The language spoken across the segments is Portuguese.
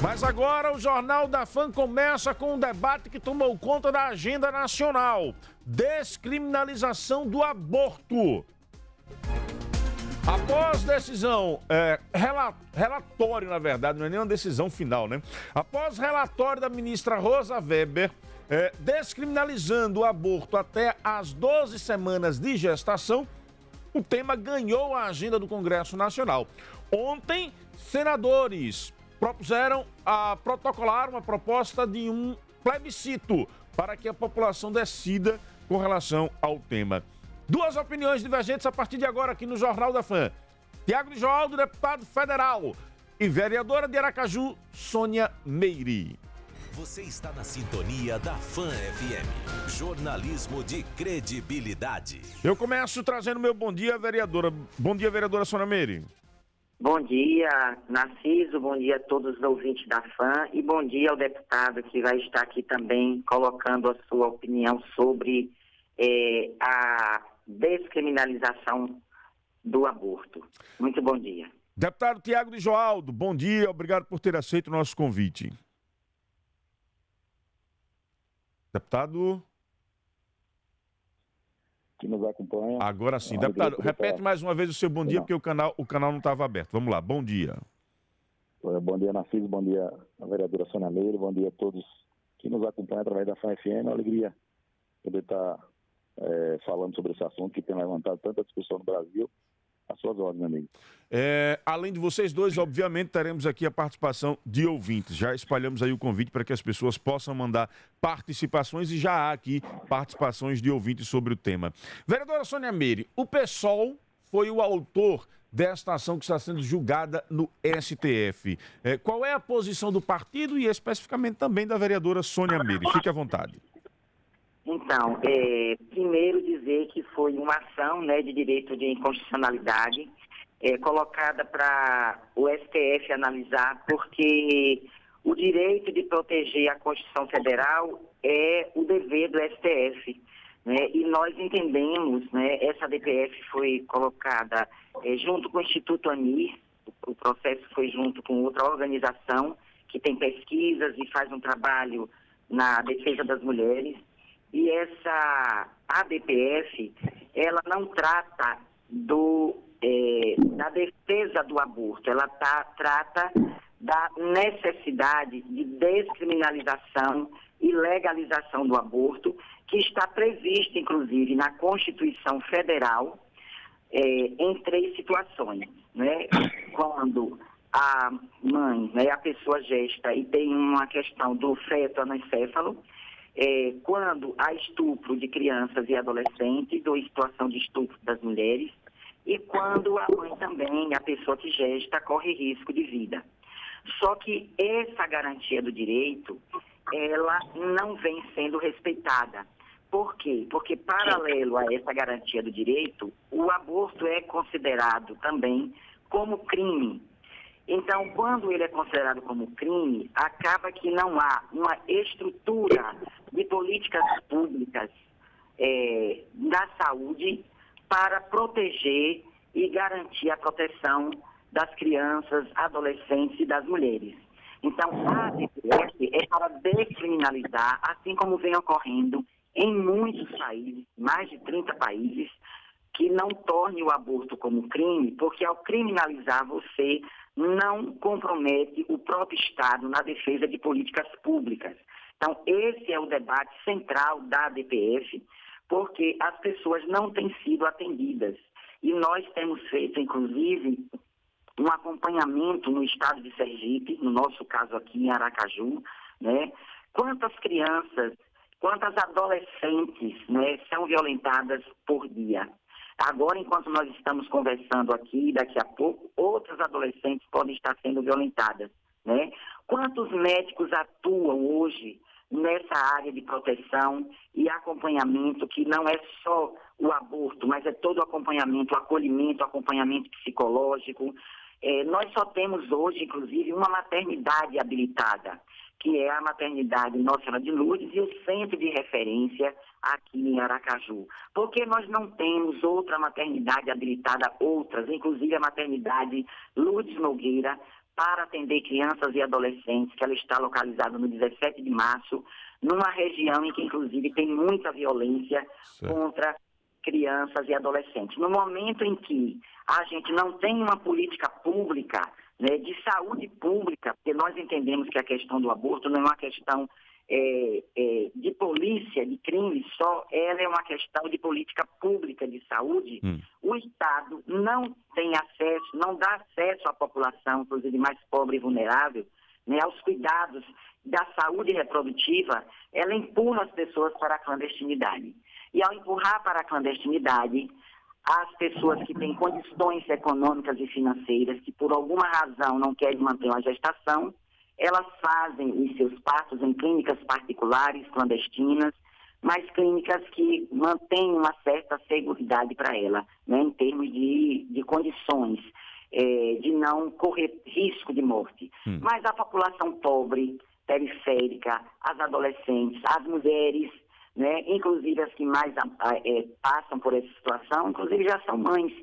Mas agora o Jornal da Fã começa com um debate que tomou conta da agenda nacional. Descriminalização do aborto. Após decisão, relatório, na verdade, não é nem uma decisão final, né? Após relatório da ministra Rosa Weber, descriminalizando o aborto até as 12 semanas de gestação, o tema ganhou a agenda do Congresso Nacional. Ontem, senadores protocolaram a proposta de um plebiscito para que a população decida com relação ao tema. Duas opiniões divergentes a partir de agora aqui no Jornal da Fã. Tiago de Joaldo, deputado federal, e vereadora de Aracaju, Sônia Meire. Você está na sintonia da Fã FM. Jornalismo de credibilidade. Eu começo trazendo meu bom dia, vereadora. Bom dia, vereadora Sônia Meire. Bom dia, Narciso, bom dia a todos os ouvintes da Fã e bom dia ao deputado que vai estar aqui também colocando a sua opinião sobre a descriminalização do aborto. Muito bom dia. Deputado Tiago de Joaldo, bom dia, obrigado por ter aceito o nosso convite. Deputado... que nos acompanha. Agora sim. Deputado, repete mais uma vez o seu bom dia, porque o canal não estava aberto. Vamos lá, bom dia. Bom dia, Narciso, bom dia a vereadora Sônia Meire, bom dia a todos que nos acompanham através da Fã FM. É uma alegria poder estar falando sobre esse assunto que tem levantado tanta discussão no Brasil. As suas ordens, meu amigo. Além de vocês dois, obviamente, teremos aqui a participação de ouvintes. Já espalhamos aí o convite para que as pessoas possam mandar participações e já há aqui participações de ouvintes sobre o tema. Vereadora Sônia Meire, o PSOL foi o autor desta ação que está sendo julgada no STF. Qual é a posição do partido e especificamente também da vereadora Sônia Meire? Fique à vontade. Então, primeiro dizer que foi uma ação de direito de inconstitucionalidade colocada para o STF analisar, porque o direito de proteger a Constituição Federal é o dever do STF. E nós entendemos, essa DPF foi colocada junto com o Instituto ANIR, o processo foi junto com outra organização que tem pesquisas e faz um trabalho na defesa das mulheres. E essa ADPF, ela não trata da defesa do aborto, ela trata da necessidade de descriminalização e legalização do aborto, que está prevista, inclusive, na Constituição Federal, em 3 situações. Quando a mãe, a pessoa gesta e tem uma questão do feto anencefalo, quando há estupro de crianças e adolescentes ou situação de estupro das mulheres, e quando a mãe também, a pessoa que gesta, corre risco de vida. Só que essa garantia do direito, ela não vem sendo respeitada. Por quê? Porque, paralelo a essa garantia do direito, o aborto é considerado também como crime. Então, quando ele é considerado como crime, acaba que não há uma estrutura de políticas públicas da saúde para proteger e garantir a proteção das crianças, adolescentes e das mulheres. Então, a ADPF é para descriminalizar, assim como vem ocorrendo em muitos países, mais de 30 países, que não torne o aborto como crime, porque ao criminalizar você não compromete o próprio Estado na defesa de políticas públicas. Então, esse é o debate central da ADPF, porque as pessoas não têm sido atendidas. E nós temos feito, inclusive, um acompanhamento no estado de Sergipe, no nosso caso aqui em Aracaju, quantas crianças, quantas adolescentes são violentadas por dia. Agora, enquanto nós estamos conversando aqui, daqui a pouco, outras adolescentes podem estar sendo violentadas. Quantos médicos atuam hoje nessa área de proteção e acompanhamento, que não é só o aborto, mas é todo o acompanhamento, o acolhimento, o acompanhamento psicológico. Nós só temos hoje, inclusive, uma maternidade habilitada, que é a maternidade Nossa Senhora de Lourdes e o centro de referência aqui em Aracaju. Porque nós não temos outra maternidade habilitada, outras, inclusive a maternidade Lourdes Nogueira, para atender crianças e adolescentes, que ela está localizada no 17 de março, numa região em que, inclusive, tem muita violência contra crianças e adolescentes. No momento em que a gente não tem uma política pública, né, de saúde pública, porque nós entendemos que a questão do aborto não é uma questão de polícia, de crime só, ela é uma questão de política pública de saúde. O Estado não tem acesso, não dá acesso à população, inclusive mais pobre e vulnerável, né, aos cuidados da saúde reprodutiva, ela empurra as pessoas para a clandestinidade. E ao empurrar para a clandestinidade, as pessoas que têm condições econômicas e financeiras, que por alguma razão não querem manter uma gestação, elas fazem os seus partos em clínicas particulares, clandestinas, mas clínicas que mantêm uma certa seguridade para ela, né, em termos de condições, de não correr risco de morte. Mas a população pobre, periférica, as adolescentes, as mulheres, né, inclusive as que mais passam por essa situação, inclusive já são mães.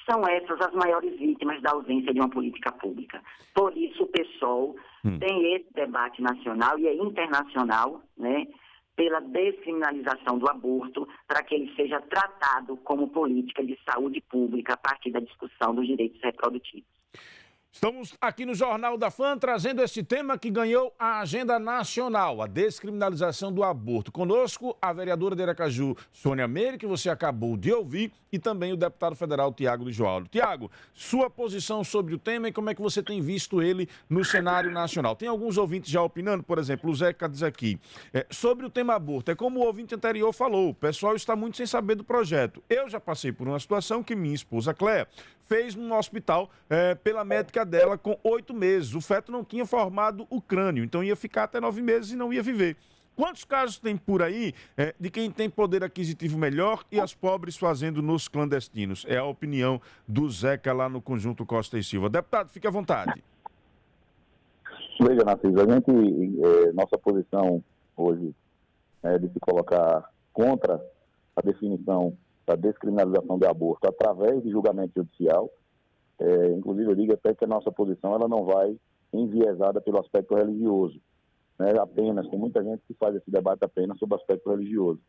São essas as maiores vítimas da ausência de uma política pública. Por isso o PSOL tem esse debate nacional e internacional, né, pela descriminalização do aborto, para que ele seja tratado como política de saúde pública a partir da discussão dos direitos reprodutivos. Estamos aqui no Jornal da FAM trazendo esse tema que ganhou a agenda nacional, a descriminalização do aborto. Conosco, a vereadora de Aracaju, Sônia Meire, que você acabou de ouvir, e também o deputado federal Tiago de Joaldo. Tiago, sua posição sobre o tema e como é que você tem visto ele no cenário nacional? Tem alguns ouvintes já opinando, por exemplo, o Zeca diz aqui, sobre o tema aborto. É como o ouvinte anterior falou, o pessoal está muito sem saber do projeto. Eu já passei por uma situação que minha esposa, Cléa, fez num hospital pela médica dela com 8 meses. O feto não tinha formado o crânio, então ia ficar até 9 meses e não ia viver. Quantos casos tem por aí de quem tem poder aquisitivo melhor e as pobres fazendo nos clandestinos? É a opinião do Zeca lá no Conjunto Costa e Silva. Deputado, fique à vontade. Veja, Narciso, nossa posição hoje é de se colocar contra a definição da descriminalização do aborto através de julgamento judicial. Inclusive, eu digo até que a nossa posição ela não vai enviesada pelo aspecto religioso, né? Apenas, tem muita gente que faz esse debate apenas sobre o aspecto religioso.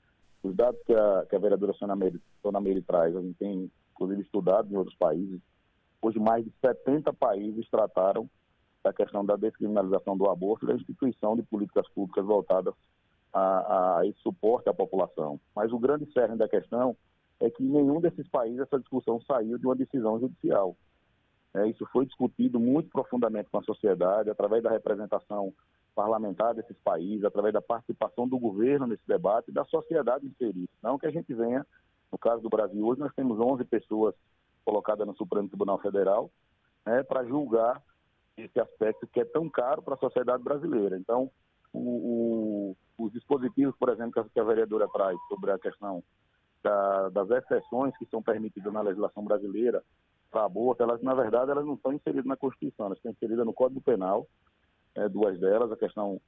Os dados que a vereadora Sônia Meire traz, a gente tem, inclusive, estudado em outros países. Hoje, mais de 70 países trataram da questão da descriminalização do aborto e da instituição de políticas públicas voltadas a esse suporte à população. Mas o grande cerne da questão é que em nenhum desses países essa discussão saiu de uma decisão judicial. Isso foi discutido muito profundamente com a sociedade, através da representação parlamentar desses países, através da participação do governo nesse debate e da sociedade inserida. Não que a gente venha, no caso do Brasil, hoje nós temos 11 pessoas colocadas no Supremo Tribunal Federal, né, para julgar esse aspecto que é tão caro para a sociedade brasileira. Então, os dispositivos, por exemplo, que a vereadora traz sobre a questão das exceções que são permitidas na legislação brasileira para aborto, elas, na verdade, elas não estão inseridas na Constituição, elas estão inseridas no Código Penal, duas delas, a questão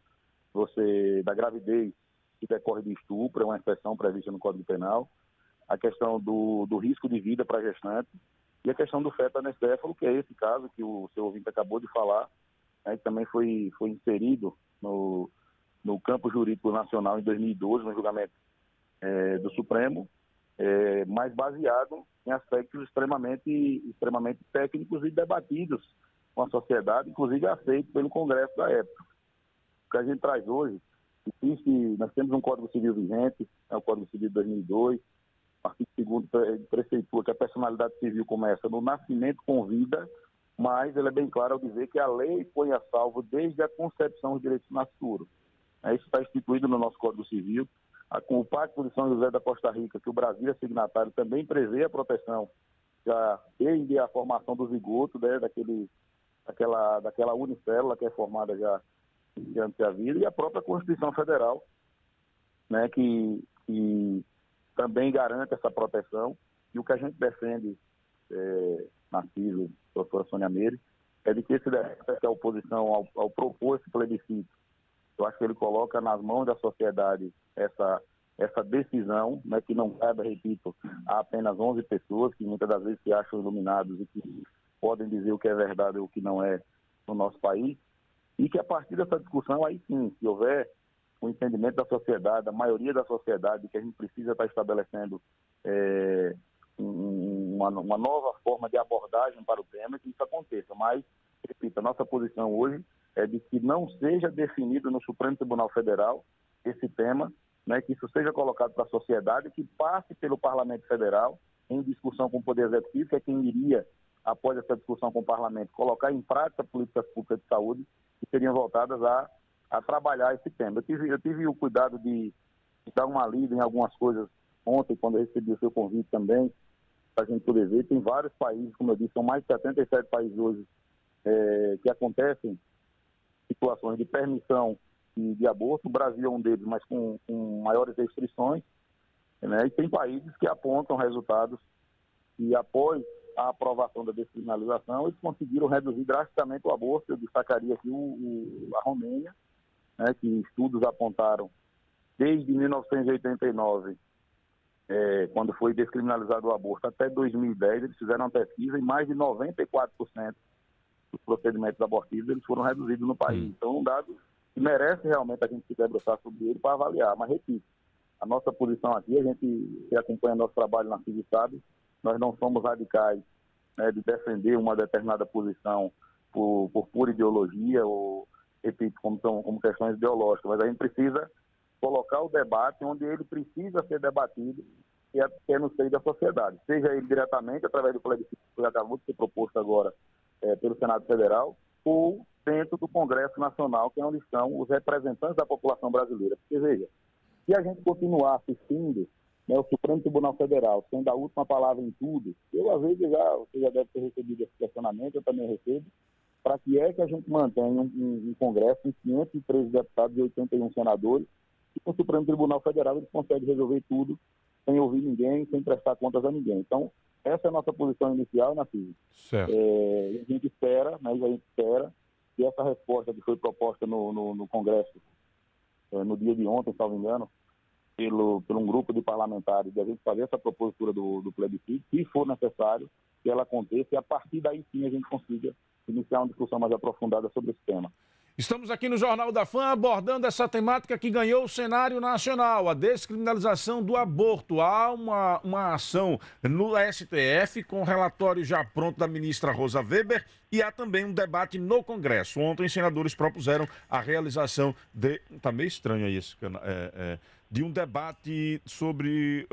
da gravidez que decorre de estupro, é uma exceção prevista no Código Penal, a questão do risco de vida para a gestante e a questão do feto anencéfalo, que é esse caso que o seu ouvinte acabou de falar, que também foi inserido no campo jurídico nacional em 2012, no julgamento do Supremo, mas baseado em aspectos extremamente técnicos e debatidos com a sociedade, inclusive aceito pelo Congresso da época. O que a gente traz hoje, nós temos um Código Civil vigente, é o Código Civil de 2002, artigo 2º preceitua que a personalidade civil começa no nascimento com vida, mas ele é bem claro ao dizer que a lei põe a salvo desde a concepção os direitos nascidos. Isso está instituído no nosso Código Civil. Com o Pacto de São José da Costa Rica, que o Brasil é signatário, também prevê a proteção já desde a formação do zigoto, né, daquela unicélula que é formada já antes da vida, e a própria Constituição Federal, né, que também garante essa proteção. E o que a gente defende, Narciso, doutora Sônia Meire, é de que esse debate, a oposição ao propor esse plebiscito, eu acho que ele coloca nas mãos da sociedade essa decisão, né, que não cabe, repito, a apenas 11 pessoas, que muitas das vezes se acham iluminados e que podem dizer o que é verdade ou o que não é, no nosso país, e que a partir dessa discussão, aí sim, se houver o entendimento da sociedade, da maioria da sociedade, que a gente precisa estar estabelecendo uma nova forma de abordagem para o tema, que isso aconteça. Mas, repito, a nossa posição hoje é de que não seja definido no Supremo Tribunal Federal esse tema, né, que isso seja colocado para a sociedade, que passe pelo Parlamento Federal em discussão com o Poder Executivo, que é quem iria, após essa discussão com o Parlamento, colocar em prática políticas públicas de saúde que seriam voltadas a trabalhar esse tema. Eu tive o cuidado de dar uma lida em algumas coisas ontem, quando eu recebi o seu convite também, para a gente poder ver. Tem vários países, como eu disse, são mais de 77 países hoje que acontecem situações de permissão de aborto. O Brasil é um deles, mas com maiores restrições, né? E tem países que apontam resultados e após a aprovação da descriminalização, eles conseguiram reduzir drasticamente o aborto. Eu destacaria aqui a Romênia, né, que estudos apontaram desde 1989, quando foi descriminalizado o aborto, até 2010, eles fizeram uma pesquisa e mais de 94% dos procedimentos abortivos eles foram reduzidos no país. Então, um dado que merece realmente a gente se debruçar sobre ele para avaliar. Mas, repito, a nossa posição aqui, a gente que acompanha nosso trabalho na CIV sabe, nós não somos radicais, né, de defender uma determinada posição por pura ideologia ou, repito, como questões ideológicas, mas a gente precisa colocar o debate onde ele precisa ser debatido, que é no seio da sociedade, seja ele diretamente através do plebiscito que acabou de ser proposto agora pelo Senado Federal, ou dentro do Congresso Nacional, que é onde estão os representantes da população brasileira. Porque, veja, se a gente continuar assistindo, né, o Supremo Tribunal Federal sendo a última palavra em tudo, eu, às vezes, você já deve ter recebido esse questionamento, eu também recebo, para que é que a gente mantenha um Congresso com 513 deputados e 81 senadores, e com o Supremo Tribunal Federal eles conseguem resolver tudo sem ouvir ninguém, sem prestar contas a ninguém. Então, essa é a nossa posição inicial, Nacido. Certo. A gente espera, que essa resposta que foi proposta no Congresso, no dia de ontem, salvo engano, por um grupo de parlamentares, de a gente fazer essa propositura do plebiscito, se for necessário, que ela aconteça, e a partir daí sim a gente consiga iniciar uma discussão mais aprofundada sobre esse tema. Estamos aqui no Jornal da Fã abordando essa temática que ganhou o cenário nacional, a descriminalização do aborto. Há uma ação no STF com relatório já pronto da ministra Rosa Weber e há também um debate no Congresso. Ontem os senadores propuseram a realização de... Tá meio estranho isso, de um debate sobre...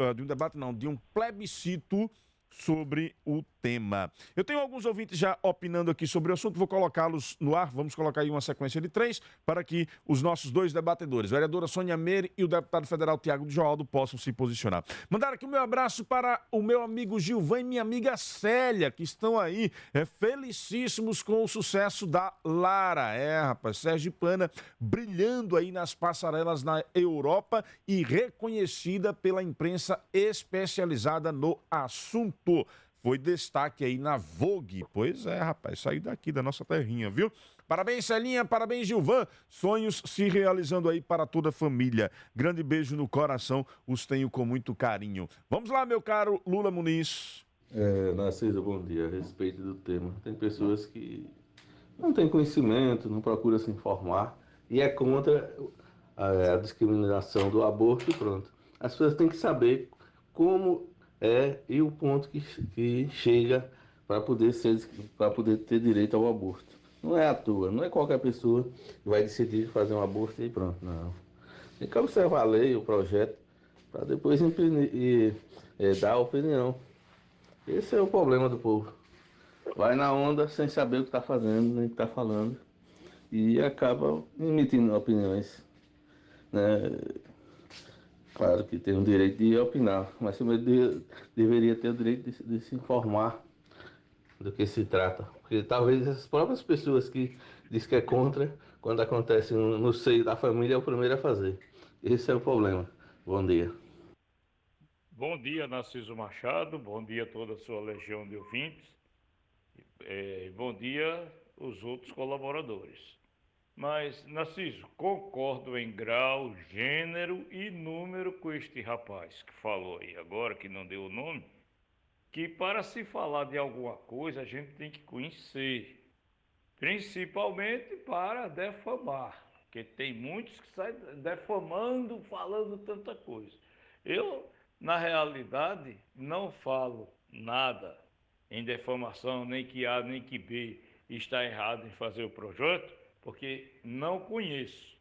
de um plebiscito sobre o tema. Eu tenho alguns ouvintes já opinando aqui sobre o assunto, vou colocá-los no ar, vamos colocar aí uma sequência de 3 para que os nossos 2 debatedores, a vereadora Sônia Meire e o deputado federal Tiago Joaldo, possam se posicionar. Mandar aqui o meu abraço para o meu amigo Gilvan e minha amiga Célia, que estão aí felicíssimos com o sucesso da Lara. Rapaz, sergipana brilhando aí nas passarelas na Europa e reconhecida pela imprensa especializada no assunto. Foi destaque aí na Vogue. Pois é, rapaz, saiu daqui da nossa terrinha, viu? Parabéns, Celinha, parabéns, Gilvan. Sonhos se realizando aí para toda a família. Grande beijo no coração, os tenho com muito carinho. Vamos lá, meu caro Lula Muniz. Narciso, bom dia. A respeito do tema, tem pessoas que não têm conhecimento, não procuram se informar e é contra a discriminação do aborto e pronto. As pessoas têm que saber como e o ponto que chega para poder ter direito ao aborto. Não é à toa, não é qualquer pessoa que vai decidir fazer um aborto e pronto, não. Tem que observar a lei, o projeto, para depois dar a opinião. Esse é o problema do povo. Vai na onda sem saber o que está fazendo, nem o que está falando, e acaba emitindo opiniões, né? Claro que tem o direito de opinar, mas também deveria ter o direito de se informar do que se trata. Porque talvez as próprias pessoas que dizem que é contra, quando acontece no seio da família, é o primeiro a fazer. Esse é o problema. Bom dia. Bom dia, Narciso Machado. Bom dia a toda a sua legião de ouvintes. Bom dia os outros colaboradores. Mas, Narciso, concordo em grau, gênero e número com este rapaz que falou aí agora, que não deu o nome, que para se falar de alguma coisa a gente tem que conhecer. principalmente para defamar, porque tem muitos que saem defamando, falando tanta coisa. Eu, na realidade, não falo nada em defamação, nem que A, nem que B está errado em fazer o projeto, porque não conheço.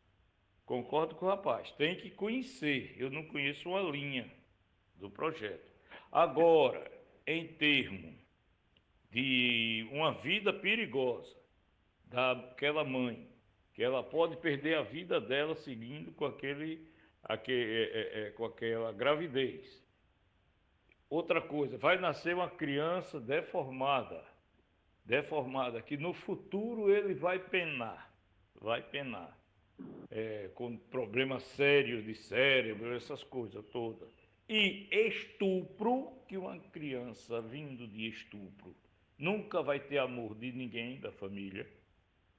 Concordo com o rapaz, tem que conhecer. Eu não conheço uma linha do projeto. Agora, em termos de uma vida perigosa daquela mãe, que ela pode perder a vida dela seguindo com com aquela gravidez. Outra coisa, vai nascer uma criança deformada, que no futuro ele vai penar, com problemas sérios de cérebro, essas coisas todas. E estupro, que uma criança vindo de estupro nunca vai ter amor de ninguém da família.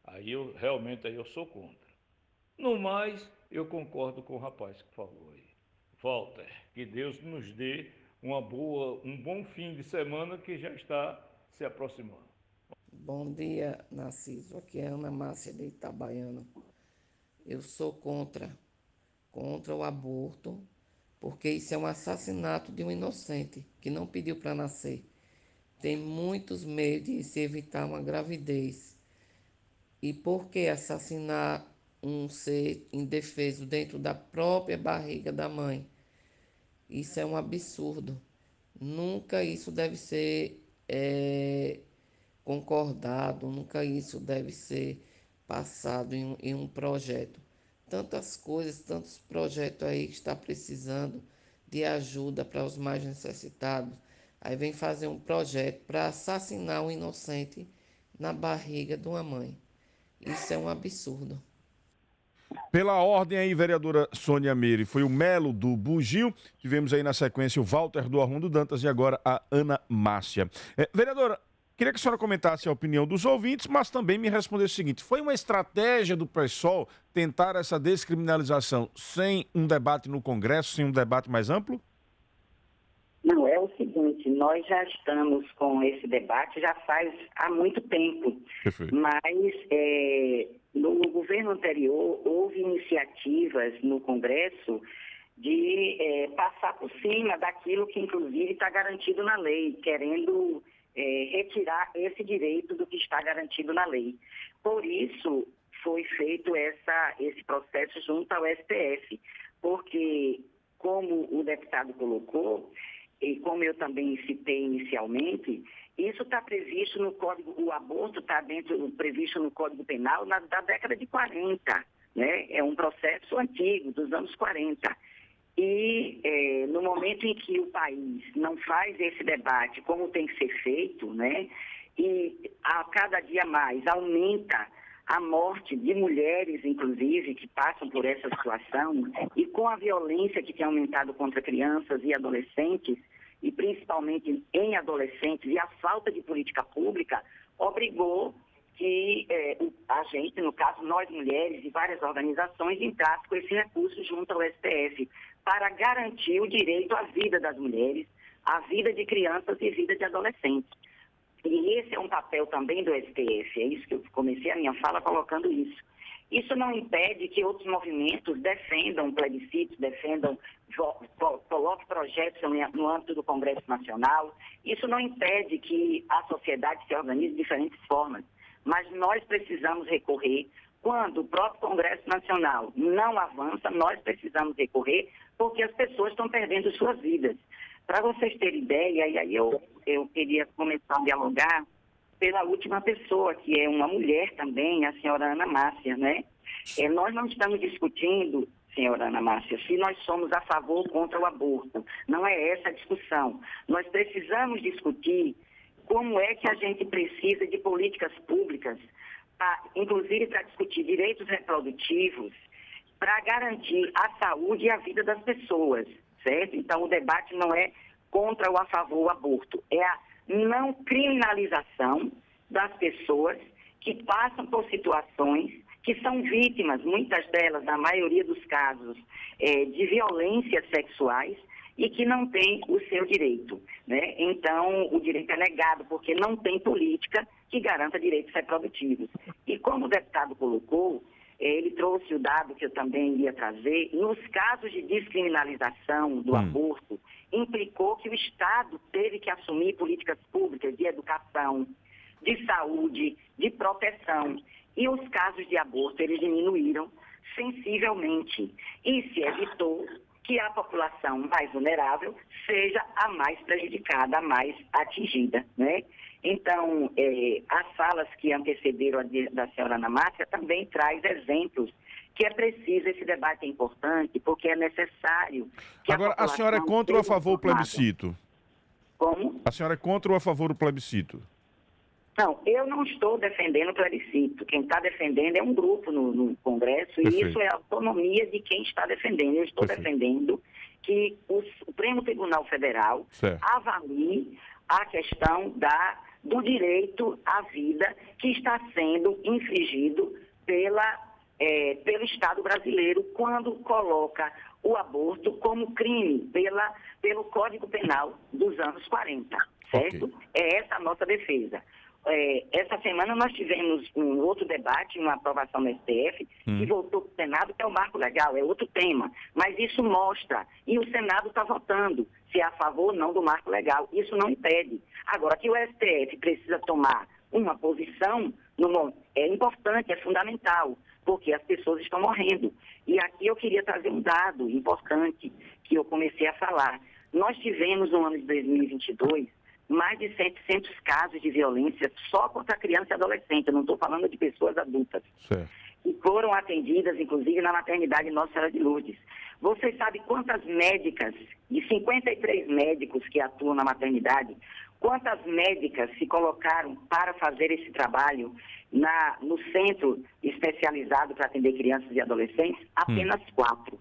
Aí eu sou contra. No mais, eu concordo com o rapaz que falou aí. Walter, que Deus nos dê um bom fim de semana que já está se aproximando. Bom dia, Narciso. Aqui é Ana Márcia de Itabaiana. Eu sou contra o aborto, porque isso é um assassinato de um inocente que não pediu para nascer. Tem muitos meios de se evitar uma gravidez. E por que assassinar um ser indefeso dentro da própria barriga da mãe? Isso é um absurdo. Nunca isso deve ser concordado, nunca isso deve ser passado em um projeto. Tantas coisas, tantos projetos aí que está precisando de ajuda para os mais necessitados. Aí vem fazer um projeto para assassinar um inocente na barriga de uma mãe. Isso é um absurdo. Pela ordem aí, vereadora Sônia Meire, foi o Melo do Bugio, tivemos aí na sequência o Walter do Arrundo Dantas e agora a Ana Márcia. Vereadora, queria que a senhora comentasse a opinião dos ouvintes, mas também me respondesse o seguinte: foi uma estratégia do PSOL tentar essa descriminalização sem um debate no Congresso, sem um debate mais amplo? Não, é o seguinte, nós já estamos com esse debate já faz há muito tempo. Perfeito. Mas no governo anterior houve iniciativas no Congresso de passar por cima daquilo que inclusive está garantido na lei, querendo retirar esse direito do que está garantido na lei. Por isso foi feito esse processo junto ao STF, porque, como o deputado colocou, e como eu também citei inicialmente, isso está previsto no Código, o aborto está previsto no Código Penal da década de 40, né? É um processo antigo, dos anos 40. E no momento em que o país não faz esse debate como tem que ser feito, né? E a cada dia mais aumenta a morte de mulheres, inclusive, que passam por essa situação, e com a violência que tem aumentado contra crianças e adolescentes, e principalmente em adolescentes, e a falta de política pública, obrigou que a gente, no caso nós mulheres e várias organizações, entrasse com esse recurso junto ao STF, para garantir o direito à vida das mulheres, à vida de crianças e vida de adolescentes. E esse é um papel também do STF, é isso que eu comecei a minha fala colocando isso. Isso não impede que outros movimentos defendam plebiscitos, coloquem projetos no âmbito do Congresso Nacional. Isso não impede que a sociedade se organize de diferentes formas. Mas nós precisamos recorrer. Quando o próprio Congresso Nacional não avança, nós precisamos recorrer porque as pessoas estão perdendo suas vidas. Para vocês terem ideia, e aí eu queria começar a dialogar pela última pessoa, que é uma mulher também, a senhora Ana Márcia, né? Nós não estamos discutindo, senhora Ana Márcia, se nós somos a favor ou contra o aborto. Não é essa a discussão. Nós precisamos discutir como é que a gente precisa de políticas públicas, inclusive para discutir direitos reprodutivos, para garantir a saúde e a vida das pessoas, certo? Então, o debate não é contra ou a favor do aborto, é a não criminalização das pessoas que passam por situações que são vítimas, muitas delas, na maioria dos casos, de violências sexuais, e que não tem o seu direito, né? Então, o direito é negado, porque não tem política que garanta direitos reprodutivos. E como o deputado colocou, ele trouxe o dado que eu também ia trazer, nos casos de descriminalização do aborto, implicou que o Estado teve que assumir políticas públicas de educação, de saúde, de proteção. E os casos de aborto, eles diminuíram sensivelmente. E se evitou que a população mais vulnerável seja a mais prejudicada, a mais atingida, né? Então, as falas que antecederam a da senhora Ana Márcia também traz exemplos que é preciso, esse debate é importante, porque é necessário que Agora, a senhora é contra ou a favor do plebiscito? Como? A senhora é contra ou a favor do plebiscito? Não, eu não estou defendendo o plebiscito. Quem está defendendo é um grupo no Congresso. Perfeito. E isso é a autonomia de quem está defendendo. Eu estou defendendo que o Supremo Tribunal Federal avalie a questão do direito à vida que está sendo infringido pelo Estado brasileiro quando coloca o aborto como crime pelo Código Penal dos anos 40, certo? Okay. É essa a nossa defesa. Essa semana nós tivemos um outro debate, uma aprovação no STF, que voltou para o Senado, que é o marco legal, é outro tema. Mas isso mostra, e o Senado está votando, se é a favor ou não do marco legal. Isso não impede. Agora, que o STF precisa tomar uma posição, é importante, é fundamental, porque as pessoas estão morrendo. E aqui eu queria trazer um dado importante que eu comecei a falar. Nós tivemos no ano de 2022, mais de 700 casos de violência só contra criança e adolescente. Eu não estou falando de pessoas adultas. Certo. E foram atendidas, inclusive, na maternidade Nossa Senhora de Lourdes. Vocês sabem quantas médicas, de 53 médicos que atuam na maternidade, quantas médicas se colocaram para fazer esse trabalho no centro especializado para atender crianças e adolescentes? Apenas 4.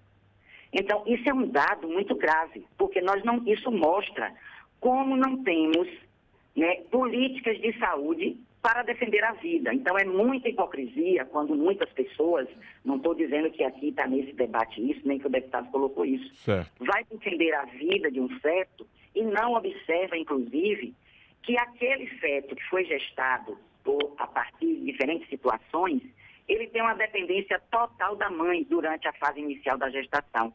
Então, isso é um dado muito grave, porque isso mostra como não temos, né, políticas de saúde para defender a vida. Então, é muita hipocrisia quando muitas pessoas, não estou dizendo que aqui está nesse debate isso, nem que o deputado colocou isso, vai defender a vida de um feto e não observa, inclusive, que aquele feto que foi gestado a partir de diferentes situações, ele tem uma dependência total da mãe durante a fase inicial da gestação.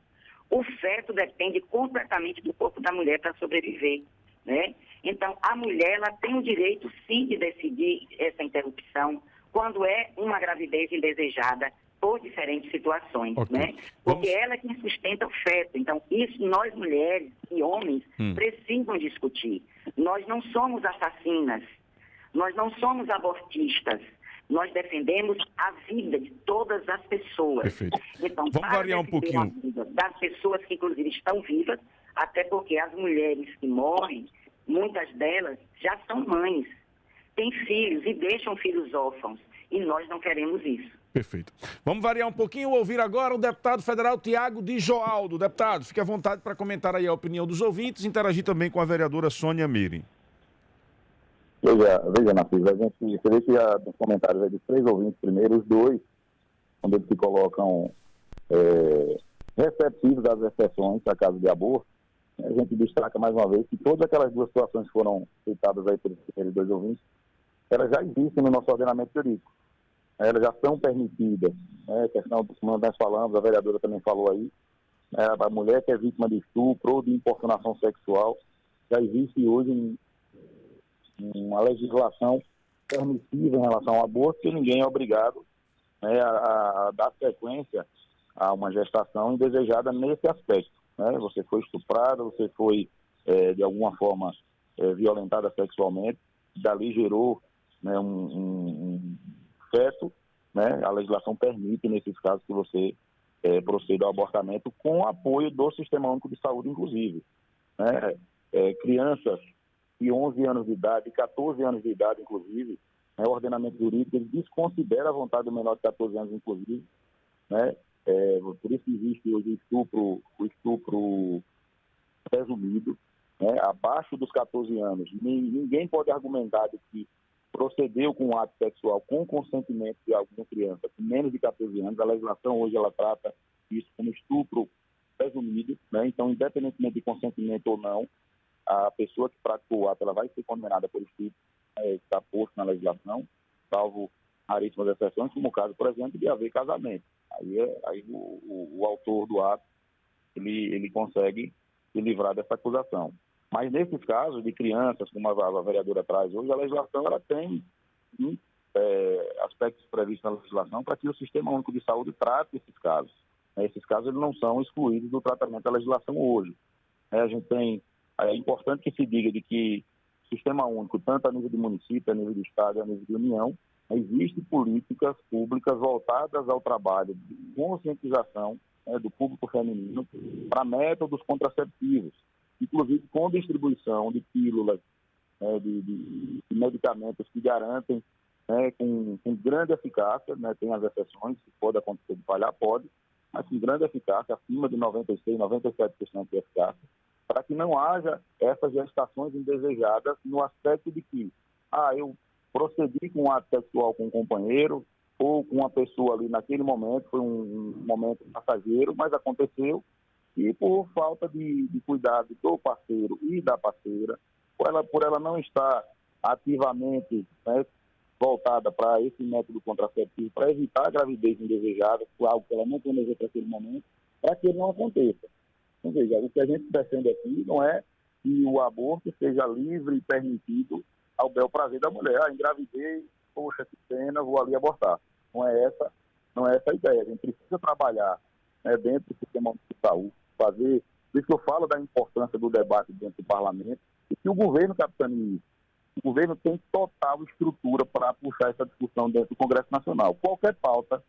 O feto depende completamente do corpo da mulher para sobreviver, né? Então, a mulher ela tem o direito, sim, de decidir essa interrupção quando é uma gravidez indesejada por diferentes situações, né? Porque ela é quem sustenta o feto. Então, isso nós, mulheres e homens, precisam discutir. Nós não somos assassinas, nós não somos abortistas. Nós defendemos a vida de todas as pessoas. Perfeito. Então, vamos variar um pouquinho. A vida das pessoas que, inclusive, estão vivas, até porque as mulheres que morrem, muitas delas já são mães, têm filhos e deixam filhos órfãos. E nós não queremos isso. Perfeito. Vamos variar um pouquinho, ouvir agora o deputado federal Tiago de Joaldo. Deputado, fique à vontade para comentar aí a opinião dos ouvintes e interagir também com a vereadora Sônia Meire. Veja, Narciso, você vê que nos comentários aí dos 3 ouvintes primeiro, os 2, quando eles se colocam receptivos às exceções a caso de aborto, a gente destaca mais uma vez que todas aquelas 2 situações que foram citadas aí pelos primeiros 2 ouvintes, elas já existem no nosso ordenamento jurídico. Elas já são permitidas. A questão que nós falamos, a vereadora também falou aí, a mulher que é vítima de estupro ou de importunação sexual, já existe hoje uma legislação permissiva em relação ao aborto, que ninguém é obrigado a dar sequência a uma gestação indesejada nesse aspecto. Você foi estuprada, você foi, de alguma forma, violentada sexualmente, dali gerou um feto, a legislação permite, nesses casos, que você proceda ao abortamento com o apoio do Sistema Único de Saúde, inclusive. Crianças de 11 anos de idade, 14 anos de idade, inclusive, o ordenamento jurídico ele desconsidera a vontade do menor de 14 anos, inclusive, por isso existe hoje o estupro presumido, abaixo dos 14 anos. Ninguém pode argumentar de que procedeu com um ato sexual com consentimento de alguma criança com menos de 14 anos. A legislação hoje ela trata isso como estupro presumido, né? Então, independentemente de consentimento ou não, a pessoa que praticou o ato ela vai ser condenada por estupro, está posto na legislação, salvo raríssimas exceções, como o caso, por exemplo, de haver casamento. Aí o autor do ato ele consegue se livrar dessa acusação. Mas nesses casos de crianças, como a vereadora traz hoje, a legislação ela tem aspectos previstos na legislação para que o Sistema Único de Saúde trate esses casos. Esses casos eles não são excluídos do tratamento da legislação hoje. A gente tem, é importante que se diga de que o Sistema Único, tanto a nível de município, a nível de Estado, a nível de União, existem políticas públicas voltadas ao trabalho de conscientização do público feminino para métodos contraceptivos, inclusive com distribuição de pílulas, de medicamentos que garantem com grande eficácia, tem as exceções, se pode acontecer de falhar, pode, mas com grande eficácia, acima de 96%, 97% de eficácia, para que não haja essas gestações indesejadas no aspecto de que, eu procedi com um ato sexual com um companheiro ou com uma pessoa ali naquele momento, foi um momento passageiro, mas aconteceu, e por falta de cuidado do parceiro e da parceira, por ela não estar ativamente voltada para esse método contraceptivo, para evitar a gravidez indesejada, por algo que ela não planejou para aquele momento, para que ele não aconteça. Então, veja, o que a gente defende aqui não é que o aborto seja livre e permitido ao bel prazer da mulher. Engravidei, poxa, que pena, vou ali abortar. Não é essa a ideia. A gente precisa trabalhar dentro do sistema de saúde, fazer... Por isso que eu falo da importância do debate dentro do parlamento, e que o governo capitaneie isso. O governo tem total estrutura para puxar essa discussão dentro do Congresso Nacional. Qualquer pauta,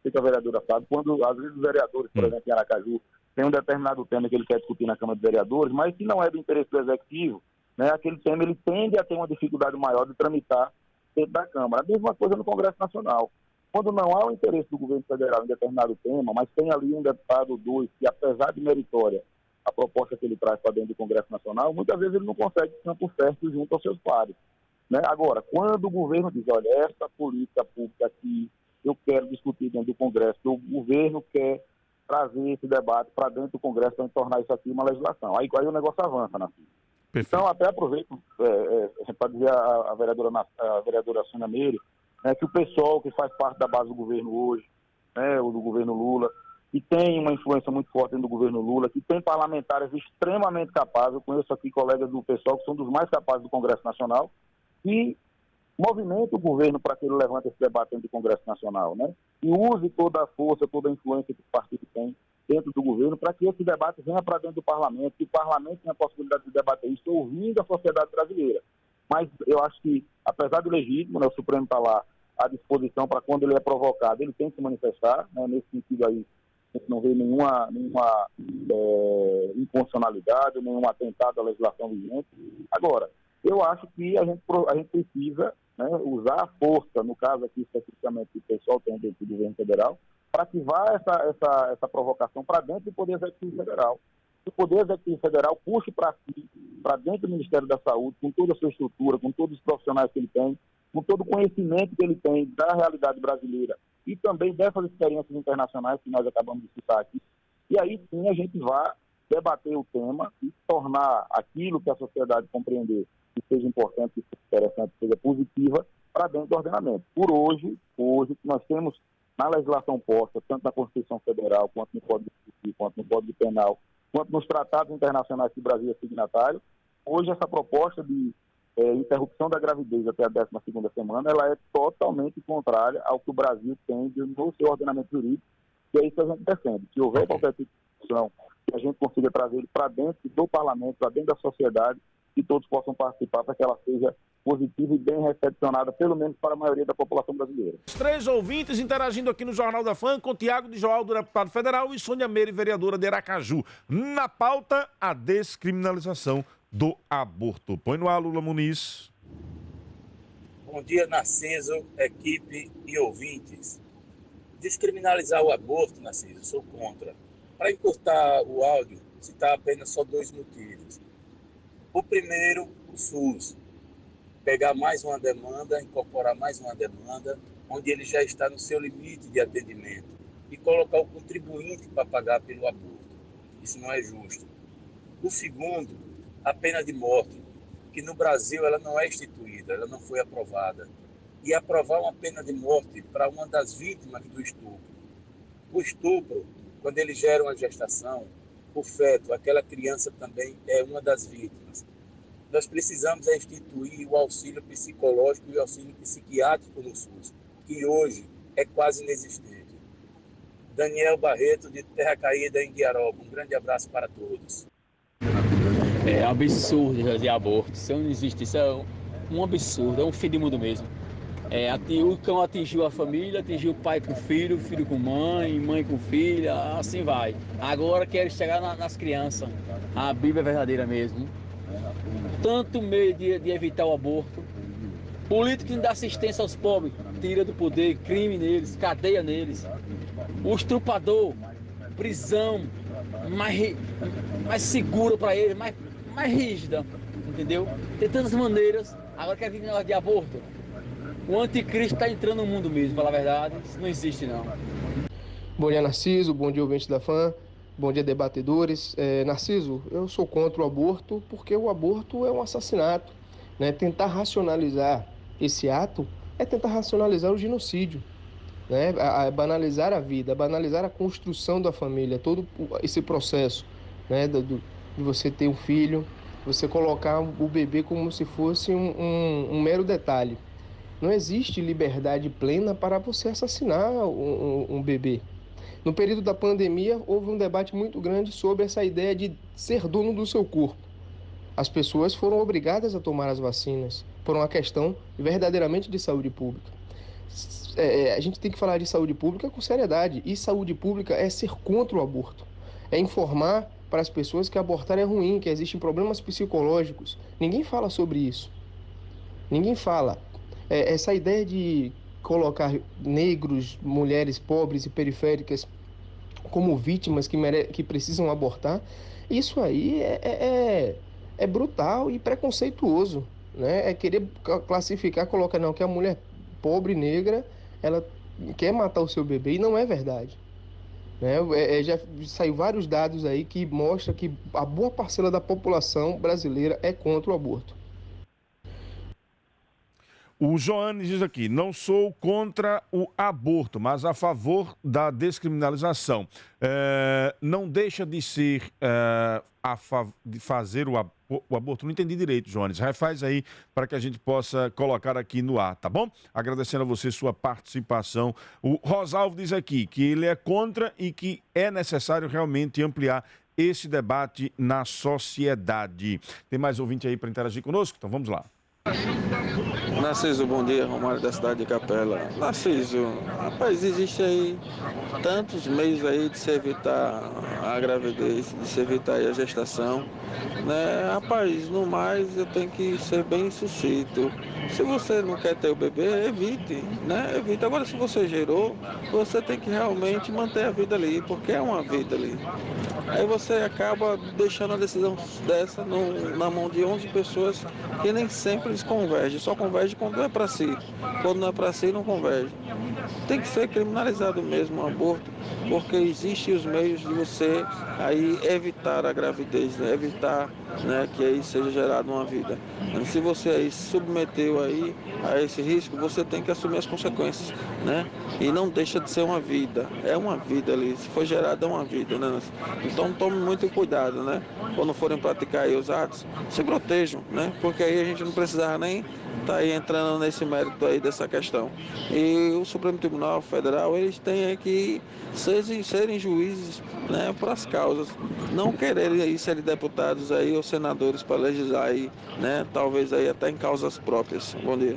sei que a vereadora sabe, quando às vezes os vereadores, por exemplo, em Aracaju, tem um determinado tema que ele quer discutir na Câmara de Vereadores, mas que não é do interesse do Executivo, aquele tema ele tende a ter uma dificuldade maior de tramitar dentro da Câmara. A mesma coisa no Congresso Nacional. Quando não há o interesse do governo federal em determinado tema, mas tem ali um deputado ou dois que, apesar de meritória, a proposta que ele traz para dentro do Congresso Nacional, muitas vezes ele não consegue campo certo junto aos seus pares. Agora, quando o governo diz, olha, essa política pública que eu quero discutir dentro do Congresso, que o governo quer trazer esse debate para dentro do Congresso para tornar isso aqui uma legislação. Aí o negócio avança, Narciso. Então, até aproveito para dizer a vereadora Sônia Meire, que o pessoal que faz parte da base do governo hoje, o do governo Lula, que tem uma influência muito forte dentro do governo Lula, que tem parlamentares extremamente capazes, eu conheço aqui colegas do pessoal que são dos mais capazes do Congresso Nacional, e movimenta o governo para que ele levante esse debate dentro do Congresso Nacional, e use toda a força, toda a influência que o partido tem dentro do governo para que esse debate venha para dentro do parlamento, que o parlamento tenha a possibilidade de debater isso, ouvindo a sociedade brasileira. Mas eu acho que, apesar do legítimo, o Supremo está lá à disposição para quando ele é provocado, ele tem que se manifestar, nesse sentido aí, a gente não vê nenhuma inconstitucionalidade, nenhum atentado à legislação vigente. Agora, eu acho que a gente precisa usar a força, no caso aqui especificamente que o pessoal tem dentro do governo federal, para ativar essa provocação para dentro do Poder Executivo Federal. Que o Poder Executivo Federal puxe para si, para dentro do Ministério da Saúde, com toda a sua estrutura, com todos os profissionais que ele tem, com todo o conhecimento que ele tem da realidade brasileira e também dessas experiências internacionais que nós acabamos de citar aqui. E aí sim a gente vai debater o tema e tornar aquilo que a sociedade compreender que seja importante, que seja interessante, que seja positiva, para dentro do ordenamento. Por hoje, nós temos na legislação posta, tanto na Constituição Federal, quanto no Código Civil, quanto no Código Penal, quanto nos tratados internacionais que o Brasil é signatário, hoje essa proposta de interrupção da gravidez até a 12ª semana, ela é totalmente contrária ao que o Brasil tem no seu ordenamento jurídico, e é isso que a gente defende. Se houver qualquer tipo de discussão, que a gente consiga trazer ele para dentro do parlamento, para dentro da sociedade, que todos possam participar para que ela seja positiva e bem recepcionada, pelo menos para a maioria da população brasileira. Os 3 ouvintes interagindo aqui no Jornal da Fã com Tiago de Joal, do deputado federal, e Sônia Meire, vereadora de Aracaju. Na pauta, a descriminalização do aborto. Põe no ar, Lula Muniz. Bom dia, Narciso, equipe e ouvintes. Descriminalizar o aborto, Narciso, sou contra. Para encurtar o áudio, citar apenas só 2 motivos. O primeiro, o SUS. Pegar mais uma demanda, incorporar mais uma demanda, onde ele já está no seu limite de atendimento, e colocar o contribuinte para pagar pelo aborto. Isso não é justo. O segundo, a pena de morte, que no Brasil ela não é instituída, ela não foi aprovada. E aprovar uma pena de morte para uma das vítimas do estupro. O estupro, quando ele gera uma gestação, o feto, aquela criança também é uma das vítimas. Nós precisamos instituir o auxílio psicológico e o auxílio psiquiátrico no SUS, que hoje é quase inexistente. Daniel Barreto, de Terra Caída, em Guiaroba. Um grande abraço para todos. É absurdo fazer aborto. Isso não existe, isso é um absurdo, é um fim de mundo mesmo. O cão atingiu a família, atingiu o pai com filho, filho com mãe, mãe com filha, assim vai. Agora quer chegar nas crianças. A Bíblia é verdadeira mesmo. Tanto meio de evitar o aborto. Político que não dá assistência aos pobres, tira do poder, crime neles, cadeia neles. O estrupador, prisão mais segura para ele, mais rígida, entendeu? Tem tantas maneiras. Agora quer vir negócio de aborto. O anticristo está entrando no mundo mesmo, para falar a verdade, isso não existe não. Bom dia, Narciso, bom dia, ouvintes da FAM, bom dia, debatedores. Narciso, eu sou contra o aborto porque o aborto é um assassinato, né? Tentar racionalizar esse ato é tentar racionalizar o genocídio, né? Banalizar a vida, banalizar a construção da família, todo esse processo, né? De você ter um filho, você colocar o bebê como se fosse um mero detalhe. Não existe liberdade plena para você assassinar um bebê. No período da pandemia, houve um debate muito grande sobre essa ideia de ser dono do seu corpo. As pessoas foram obrigadas a tomar as vacinas por uma questão verdadeiramente de saúde pública. A gente tem que falar de saúde pública com seriedade. E saúde pública é ser contra o aborto. É informar para as pessoas que abortar é ruim, que existem problemas psicológicos. Ninguém fala sobre isso. Ninguém fala. Essa ideia de colocar negros, mulheres pobres e periféricas como vítimas que precisam abortar, isso aí é brutal e preconceituoso, né? É querer classificar, colocar não, que a mulher pobre, negra, ela quer matar o seu bebê, e não é verdade. Né? Já saiu vários dados aí que mostram que a boa parcela da população brasileira é contra o aborto. O Joanes diz aqui, não sou contra o aborto, mas a favor da descriminalização. Não deixa de ser de fazer o aborto. Não entendi direito, Joanes. Refaz aí para que a gente possa colocar aqui no ar, tá bom? Agradecendo a você sua participação. O Rosalvo diz aqui que ele é contra e que é necessário realmente ampliar esse debate na sociedade. Tem mais ouvinte aí para interagir conosco? Então vamos lá. Narciso, bom dia, Romário da cidade de Capela. Narciso, rapaz, existe aí tantos meios aí de se evitar a gravidez, de se evitar a gestação, né? Rapaz, no mais eu tenho que ser bem sucinto. Se você não quer ter o bebê, evite, né? Evite. Agora, se você gerou, você tem que realmente manter a vida ali, porque é uma vida ali. Aí você acaba deixando a decisão dessa na mão de 11 pessoas que nem sempre eles convergem, só convergem quando é para si. Quando não é para si, não converge. Tem que ser criminalizado mesmo o aborto, porque existem os meios de você aí evitar a gravidez, né? Evitar, né, que aí seja gerada uma vida. Se você aí se submeteu aí a esse risco, você tem que assumir as consequências, né? E não deixa de ser uma vida, é uma vida ali, se for gerada é uma vida, né? Então tome muito cuidado, né? Quando forem praticar aí os atos, se protejam, né? Porque aí a gente não precisava nem estar aí entrando nesse mérito aí dessa questão. E o Supremo Tribunal Federal, eles têm que serem juízes, né, para as causas, não quererem aí serem deputados aí ou senadores para legislar aí, né, talvez aí até em causas próprias. Bom dia.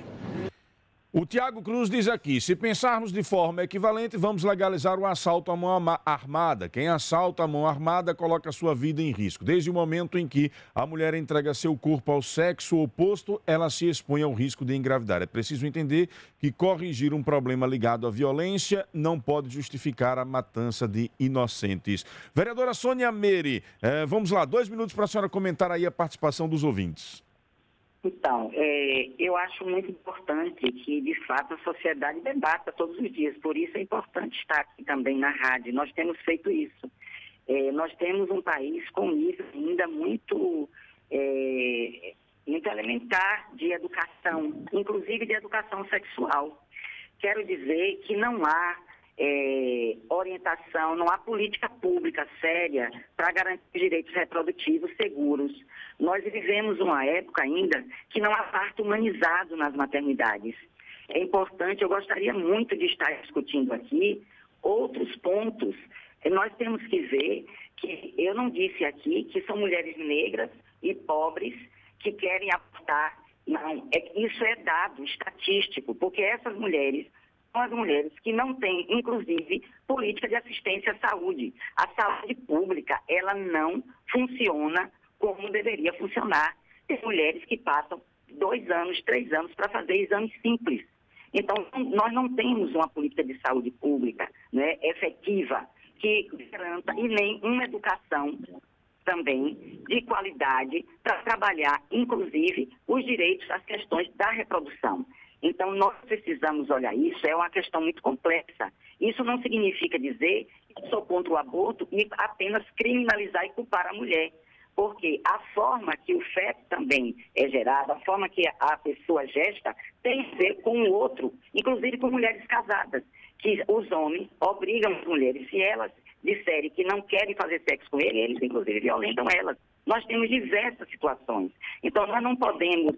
O Tiago Cruz diz aqui, se pensarmos de forma equivalente, vamos legalizar o assalto à mão armada. Quem assalta à mão armada coloca sua vida em risco. Desde o momento em que a mulher entrega seu corpo ao sexo oposto, ela se expõe ao risco de engravidar. É preciso entender que corrigir um problema ligado à violência não pode justificar a matança de inocentes. Vereadora Sônia Meire, vamos lá, 2 minutos para a senhora comentar aí a participação dos ouvintes. Então, eu acho muito importante que, de fato, a sociedade debata todos os dias. Por isso é importante estar aqui também na rádio. Nós temos feito isso. Nós temos um país com nível ainda muito elementar de educação, inclusive de educação sexual. Quero dizer que não há orientação, não há política pública séria para garantir direitos reprodutivos seguros. Nós vivemos uma época ainda que não há parto humanizado nas maternidades. É importante, eu gostaria muito de estar discutindo aqui outros pontos. Nós temos que ver que, eu não disse aqui, que são mulheres negras e pobres que querem abortar. Não, isso é dado estatístico, porque essas mulheres são as mulheres que não têm, inclusive, política de assistência à saúde. A saúde pública, ela não funciona como deveria funcionar. Tem mulheres que passam 2 anos, 3 anos para fazer exames simples. Então, nós não temos uma política de saúde pública, né, efetiva, que garanta, e nem uma educação também de qualidade para trabalhar, inclusive, os direitos, as questões da reprodução. Então, nós precisamos olhar isso, é uma questão muito complexa. Isso não significa dizer que sou contra o aborto e apenas criminalizar e culpar a mulher, porque a forma que o feto também é gerado, a forma que a pessoa gesta, tem a ver com o outro, inclusive com mulheres casadas, que os homens obrigam as mulheres, se elas disserem que não querem fazer sexo com ele, eles inclusive violentam elas. Nós temos diversas situações. Então, nós não podemos,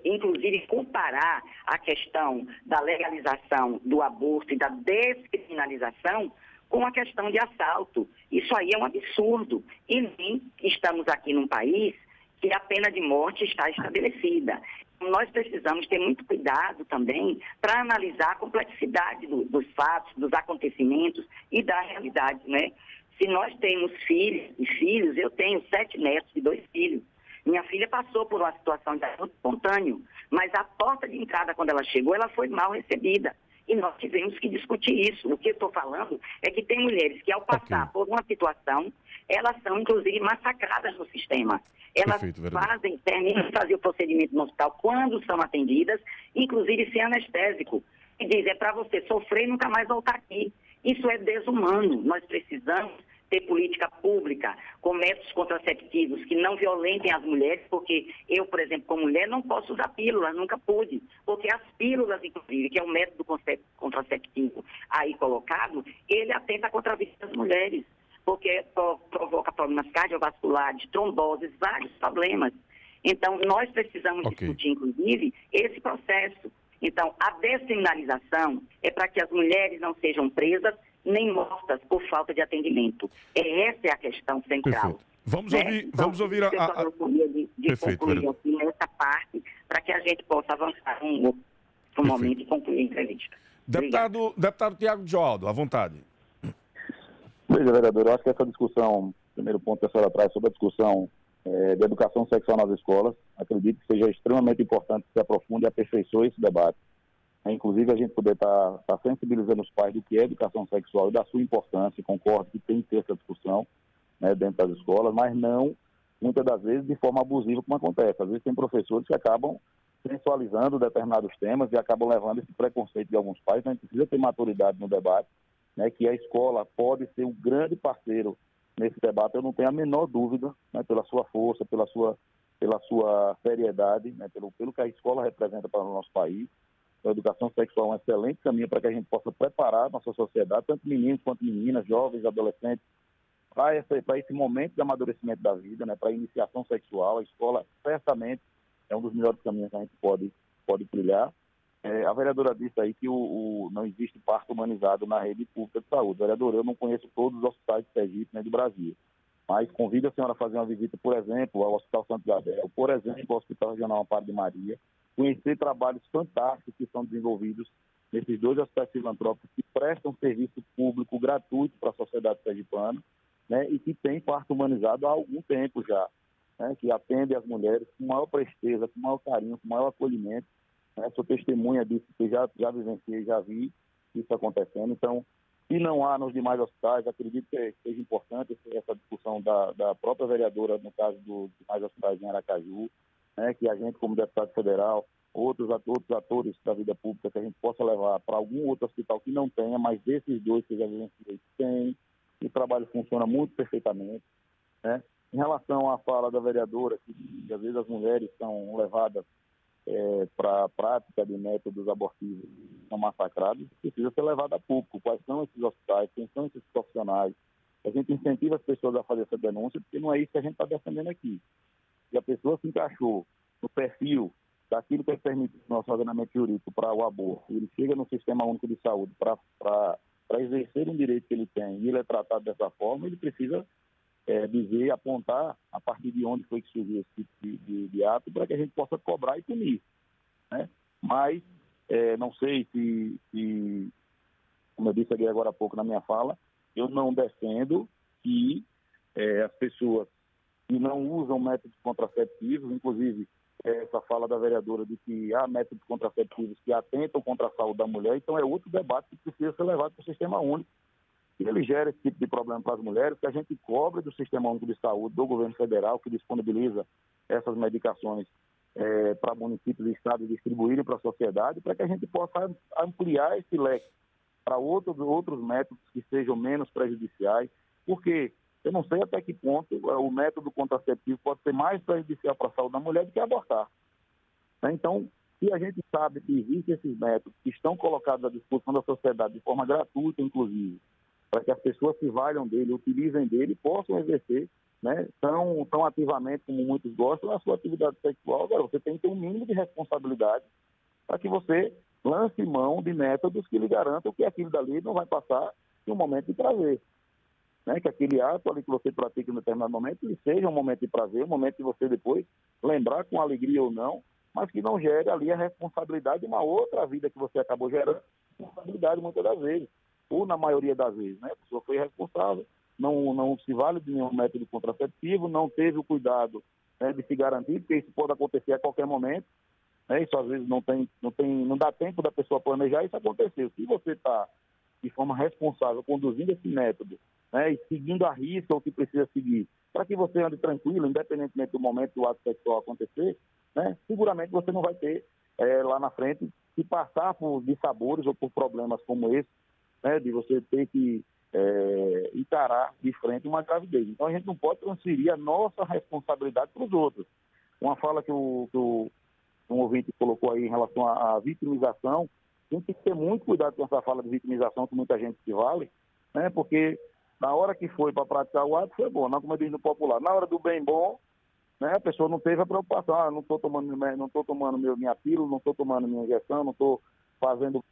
inclusive, comparar a questão da legalização do aborto e da descriminalização com a questão de assalto. Isso aí é um absurdo. E nem estamos aqui num país que a pena de morte está estabelecida. Nós precisamos ter muito cuidado também para analisar a complexidade dos fatos, dos acontecimentos e da realidade, né? Se nós temos filhos e filhos, eu tenho 7 netos e 2 filhos. Minha filha passou por uma situação de aborto espontâneo, mas a porta de entrada, quando ela chegou, ela foi mal recebida. E nós tivemos que discutir isso. O que eu estou falando é que tem mulheres que, ao passar por uma situação, elas são, inclusive, massacradas no sistema. Elas terminam de fazer o procedimento no hospital quando são atendidas, inclusive sem anestésico. E diz, é para você sofrer e nunca mais voltar aqui. Isso é desumano. Nós precisamos ter política pública com métodos contraceptivos que não violentem as mulheres, porque eu, por exemplo, como mulher, não posso usar pílulas, nunca pude, porque as pílulas, inclusive, que é um método contraceptivo aí colocado, ele atenta contra a vida das mulheres, porque provoca problemas cardiovasculares, tromboses, vários problemas. Então, nós precisamos discutir, inclusive, esse processo. Então, a descriminalização é para que as mulheres não sejam presas nem mortas por falta de atendimento. Essa é a questão central. Perfeito. Vamos ouvir a... Perfeito, concluir aqui nessa parte, para que a gente possa avançar um momento e concluir a entrevista. Deputado Tiago Joaldo, à vontade. Veja, vereador, eu acho que essa discussão, o primeiro ponto que a senhora traz sobre a discussão de educação sexual nas escolas, acredito que seja extremamente importante que se aprofunde e aperfeiçoe esse debate. Inclusive, a gente poder estar sensibilizando os pais do que é educação sexual e da sua importância, concordo que tem que ter essa discussão, né, dentro das escolas, mas não, muitas das vezes, de forma abusiva, como acontece. Às vezes tem professores que acabam sensualizando determinados temas e acabam levando esse preconceito de alguns pais. Então, a gente precisa ter maturidade no debate, né, que a escola pode ser um grande parceiro nesse debate, eu não tenho a menor dúvida, né, pela sua força, pela sua seriedade, né, pelo que a escola representa para o nosso país. A educação sexual é um excelente caminho para que a gente possa preparar a nossa sociedade, tanto meninos quanto meninas, jovens, adolescentes, para esse momento de amadurecimento da vida, né, para a iniciação sexual. A escola, certamente, é um dos melhores caminhos que a gente pode trilhar. A vereadora disse aí que não existe parto humanizado na rede pública de saúde. Vereadora, eu não conheço todos os hospitais de Sergipe, nem do Brasil, mas convido a senhora a fazer uma visita, por exemplo, ao Hospital Santo Isabel, por exemplo, ao Hospital Regional Amparo de Maria, conhecer trabalhos fantásticos que são desenvolvidos nesses 2 hospitais filantrópicos que prestam serviço público gratuito para a sociedade sergipana, né, e que tem parto humanizado há algum tempo já, né, que atende as mulheres com maior presteza, com maior carinho, com maior acolhimento. Né, sou testemunha disso, que já vivenciei, já vi isso acontecendo. Então, se não há nos demais hospitais, acredito que seja importante essa discussão da própria vereadora, no caso dos demais hospitais em Aracaju, né, que a gente, como deputado federal, outros atores da vida pública, que a gente possa levar para algum outro hospital que não tenha, mas desses 2 que já vivenciei tem, o trabalho funciona muito perfeitamente, né? Em relação à fala da vereadora, que às vezes as mulheres são levadas para a prática de métodos abortivos, são massacrados, precisa ser levado a público. Quais são esses hospitais, quem são esses profissionais? A gente incentiva as pessoas a fazer essa denúncia, porque não é isso que a gente está defendendo aqui. Se a pessoa se encaixou no perfil daquilo que é permitido no nosso ordenamento jurídico para o aborto, ele chega no Sistema Único de Saúde para exercer um direito que ele tem e ele é tratado dessa forma, ele precisa dizer, apontar a partir de onde foi que surgiu esse tipo de ato para que a gente possa cobrar e punir, né? Mas não sei se, como eu disse aqui agora há pouco na minha fala, eu não defendo que as pessoas que não usam métodos contraceptivos, inclusive essa fala da vereadora de que há métodos contraceptivos que atentam contra a saúde da mulher, então é outro debate que precisa ser levado para o Sistema Único. E ele gera esse tipo de problema para as mulheres, que a gente cobre do Sistema Único de Saúde, do governo federal, que disponibiliza essas medicações para municípios e estados distribuírem para a sociedade, para que a gente possa ampliar esse leque para outros métodos que sejam menos prejudiciais, porque eu não sei até que ponto o método contraceptivo pode ser mais prejudicial para a saúde da mulher do que abortar. Então, se a gente sabe que existem esses métodos que estão colocados à disposição da sociedade de forma gratuita, inclusive, para que as pessoas se valham dele, utilizem dele e possam exercer, né, tão ativamente como muitos gostam, a sua atividade sexual. Agora, você tem que ter um mínimo de responsabilidade para que você lance mão de métodos que lhe garantam que aquilo dali não vai passar de um momento de prazer. Né? Que aquele ato ali que você pratica em determinado momento, ele seja um momento de prazer, um momento de você depois lembrar com alegria ou não, mas que não gere ali a responsabilidade de uma outra vida que você acabou gerando, responsabilidade muitas das vezes, ou na maioria das vezes, né? A pessoa foi responsável, não se vale de nenhum método contraceptivo, não teve o cuidado, né, de se garantir, porque isso pode acontecer a qualquer momento, né? Isso às vezes não dá tempo da pessoa planejar, isso aconteceu. Se você está de forma responsável conduzindo esse método, né, e seguindo a risca o que precisa seguir, para que você ande tranquilo, independentemente do momento do ato sexual acontecer, né, seguramente você não vai ter lá na frente que passar por dissabores ou por problemas como esse, né, de você ter que encarar de frente uma gravidez. Então a gente não pode transferir a nossa responsabilidade para os outros. Uma fala que um ouvinte colocou aí em relação à vitimização, a gente tem que ter muito cuidado com essa fala de vitimização que muita gente se vale, né, porque na hora que foi para praticar o ato foi bom, não como diz no popular. Na hora do bem bom, né, a pessoa não teve a preocupação, não estou tomando minha pílula, não estou tomando minha injeção, não estou fazendo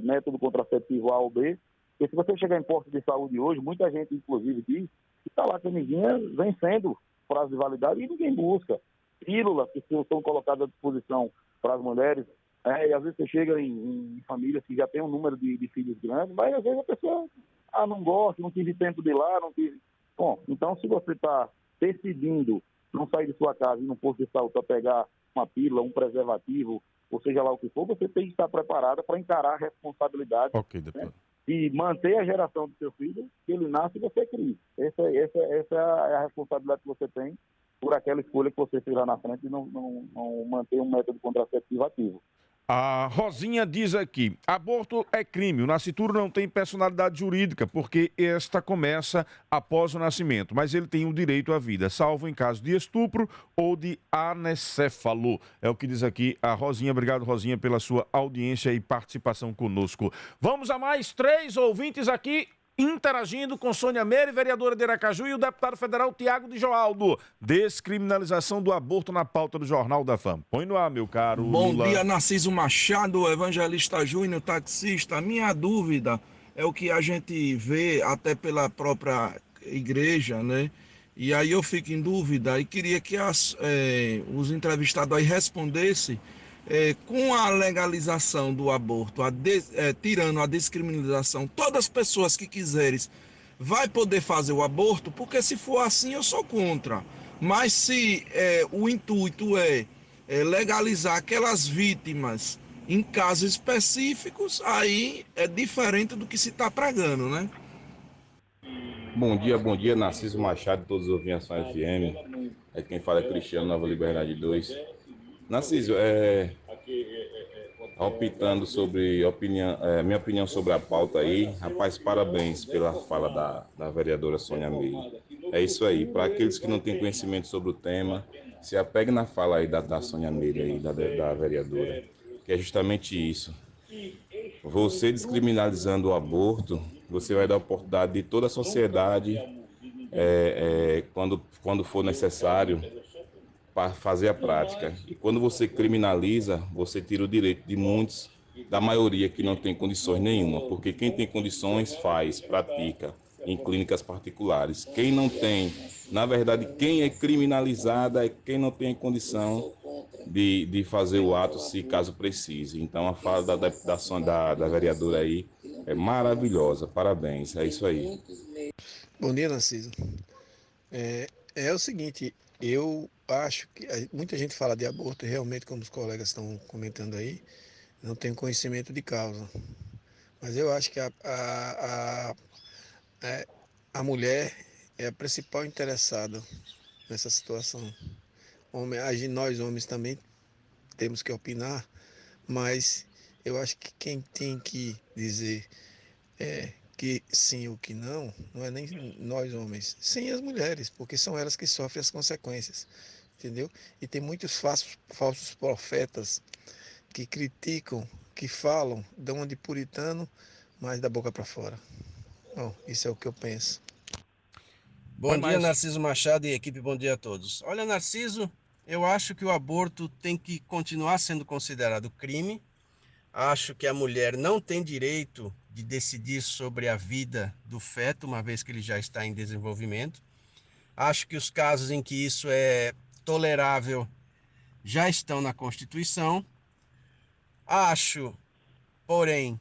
método contraceptivo A ou B. Porque se você chegar em postos de saúde hoje, muita gente, inclusive, diz que está lá camisinha vencendo prazo de validade e ninguém busca. Pílulas que são colocadas à disposição para as mulheres, e às vezes você chega em famílias que já tem um número de filhos grandes, mas às vezes a pessoa não gosta, não tive tempo de ir lá, não tive... Bom, então se você está decidindo não sair de sua casa e ir num posto de saúde para pegar uma pílula, um preservativo, ou seja lá o que for, você tem que estar preparada para encarar a responsabilidade, né, e manter a geração do seu filho, que ele nasce e você cria. Essa é a responsabilidade que você tem por aquela escolha que você fez lá na frente de não manter um método contraceptivo ativo. A Rosinha diz aqui, aborto é crime, o nascituro não tem personalidade jurídica, porque esta começa após o nascimento, mas ele tem o direito à vida, salvo em caso de estupro ou de anencefalo. É o que diz aqui a Rosinha. Obrigado, Rosinha, pela sua audiência e participação conosco. Vamos a mais 3 ouvintes aqui, interagindo com Sônia Meire, vereadora de Aracaju, e o deputado federal Tiago de Joaldo. Descriminalização do aborto na pauta do Jornal da Fama. Põe no ar, meu caro Bom Lula. dia, Narciso Machado, evangelista Júnior, taxista. Minha dúvida é o que a gente vê até pela própria igreja, né? E aí eu fico em dúvida e queria que os entrevistados aí respondessem com a legalização do aborto, tirando a descriminalização, todas as pessoas que quiserem vai poder fazer o aborto, porque se for assim eu sou contra. Mas se o intuito é legalizar aquelas vítimas em casos específicos, aí é diferente do que se está pregando, né? Bom dia, Narciso Machado, todos os ouvintes da FM. Quem fala é Cristiano, Nova Liberdade 2. Narciso, optando sobre minha opinião sobre a pauta aí. Rapaz, parabéns pela fala da vereadora Sônia Meire. É isso aí. Para aqueles que não têm conhecimento sobre o tema, se apegue na fala aí da Sônia Meire, aí, da vereadora, que é justamente isso. Você descriminalizando o aborto, você vai dar a oportunidade de toda a sociedade, quando for necessário, para fazer a prática. E quando você criminaliza, você tira o direito de muitos, da maioria que não tem condições nenhuma, porque quem tem condições pratica em clínicas particulares. Quem não tem, na verdade, quem é criminalizada é quem não tem condição de fazer o ato, se caso precise. Então a fala da vereadora aí é maravilhosa, parabéns, é isso aí. Bom dia, Narciso. É o seguinte, eu acho que muita gente fala de aborto e realmente, como os colegas estão comentando aí, não tem conhecimento de causa. Mas eu acho que a mulher é a principal interessada nessa situação. Nós homens também temos que opinar, mas eu acho que quem tem que dizer que sim ou que não é nem nós homens, sim as mulheres, porque são elas que sofrem as consequências, entendeu? E tem muitos falsos profetas que criticam, que falam, dão uma de puritano, mas da boca para fora. Bom, isso é o que eu penso. Bom dia, Narciso Machado e equipe, bom dia a todos. Olha, Narciso, eu acho que o aborto tem que continuar sendo considerado crime. Acho que a mulher não tem direito de decidir sobre a vida do feto, uma vez que ele já está em desenvolvimento. Acho que os casos em que isso é tolerável já estão na Constituição. Acho, porém,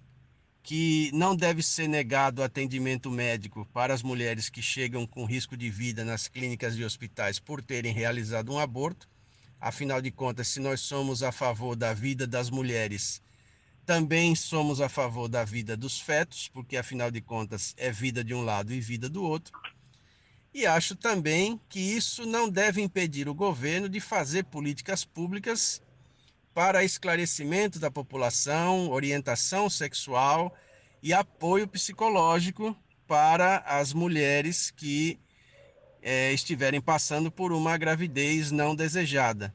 que não deve ser negado atendimento médico para as mulheres que chegam com risco de vida nas clínicas e hospitais por terem realizado um aborto. Afinal de contas, se nós somos a favor da vida das mulheres, também somos a favor da vida dos fetos, porque afinal de contas é vida de um lado e vida do outro. E acho também que isso não deve impedir o governo de fazer políticas públicas para esclarecimento da população, orientação sexual e apoio psicológico para as mulheres que estiverem passando por uma gravidez não desejada.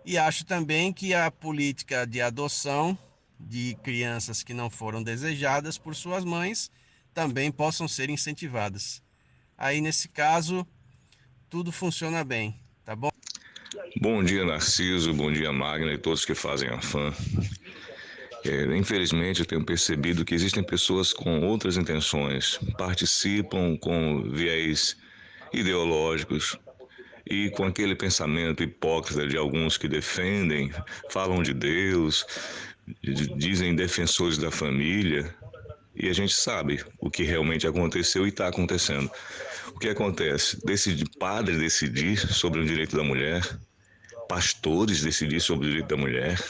E acho também que a política de adoção de crianças que não foram desejadas por suas mães também possam ser incentivadas. Aí, nesse caso, tudo funciona bem, tá bom? Bom dia, Narciso, bom dia, Magna e todos que fazem a FAM. Infelizmente, eu tenho percebido que existem pessoas com outras intenções, participam com viés ideológicos e com aquele pensamento hipócrita de alguns que defendem, falam de Deus, dizem defensores da família, e a gente sabe o que realmente aconteceu e está acontecendo. O que acontece? Padre decidir sobre o direito da mulher, pastores decidir sobre o direito da mulher.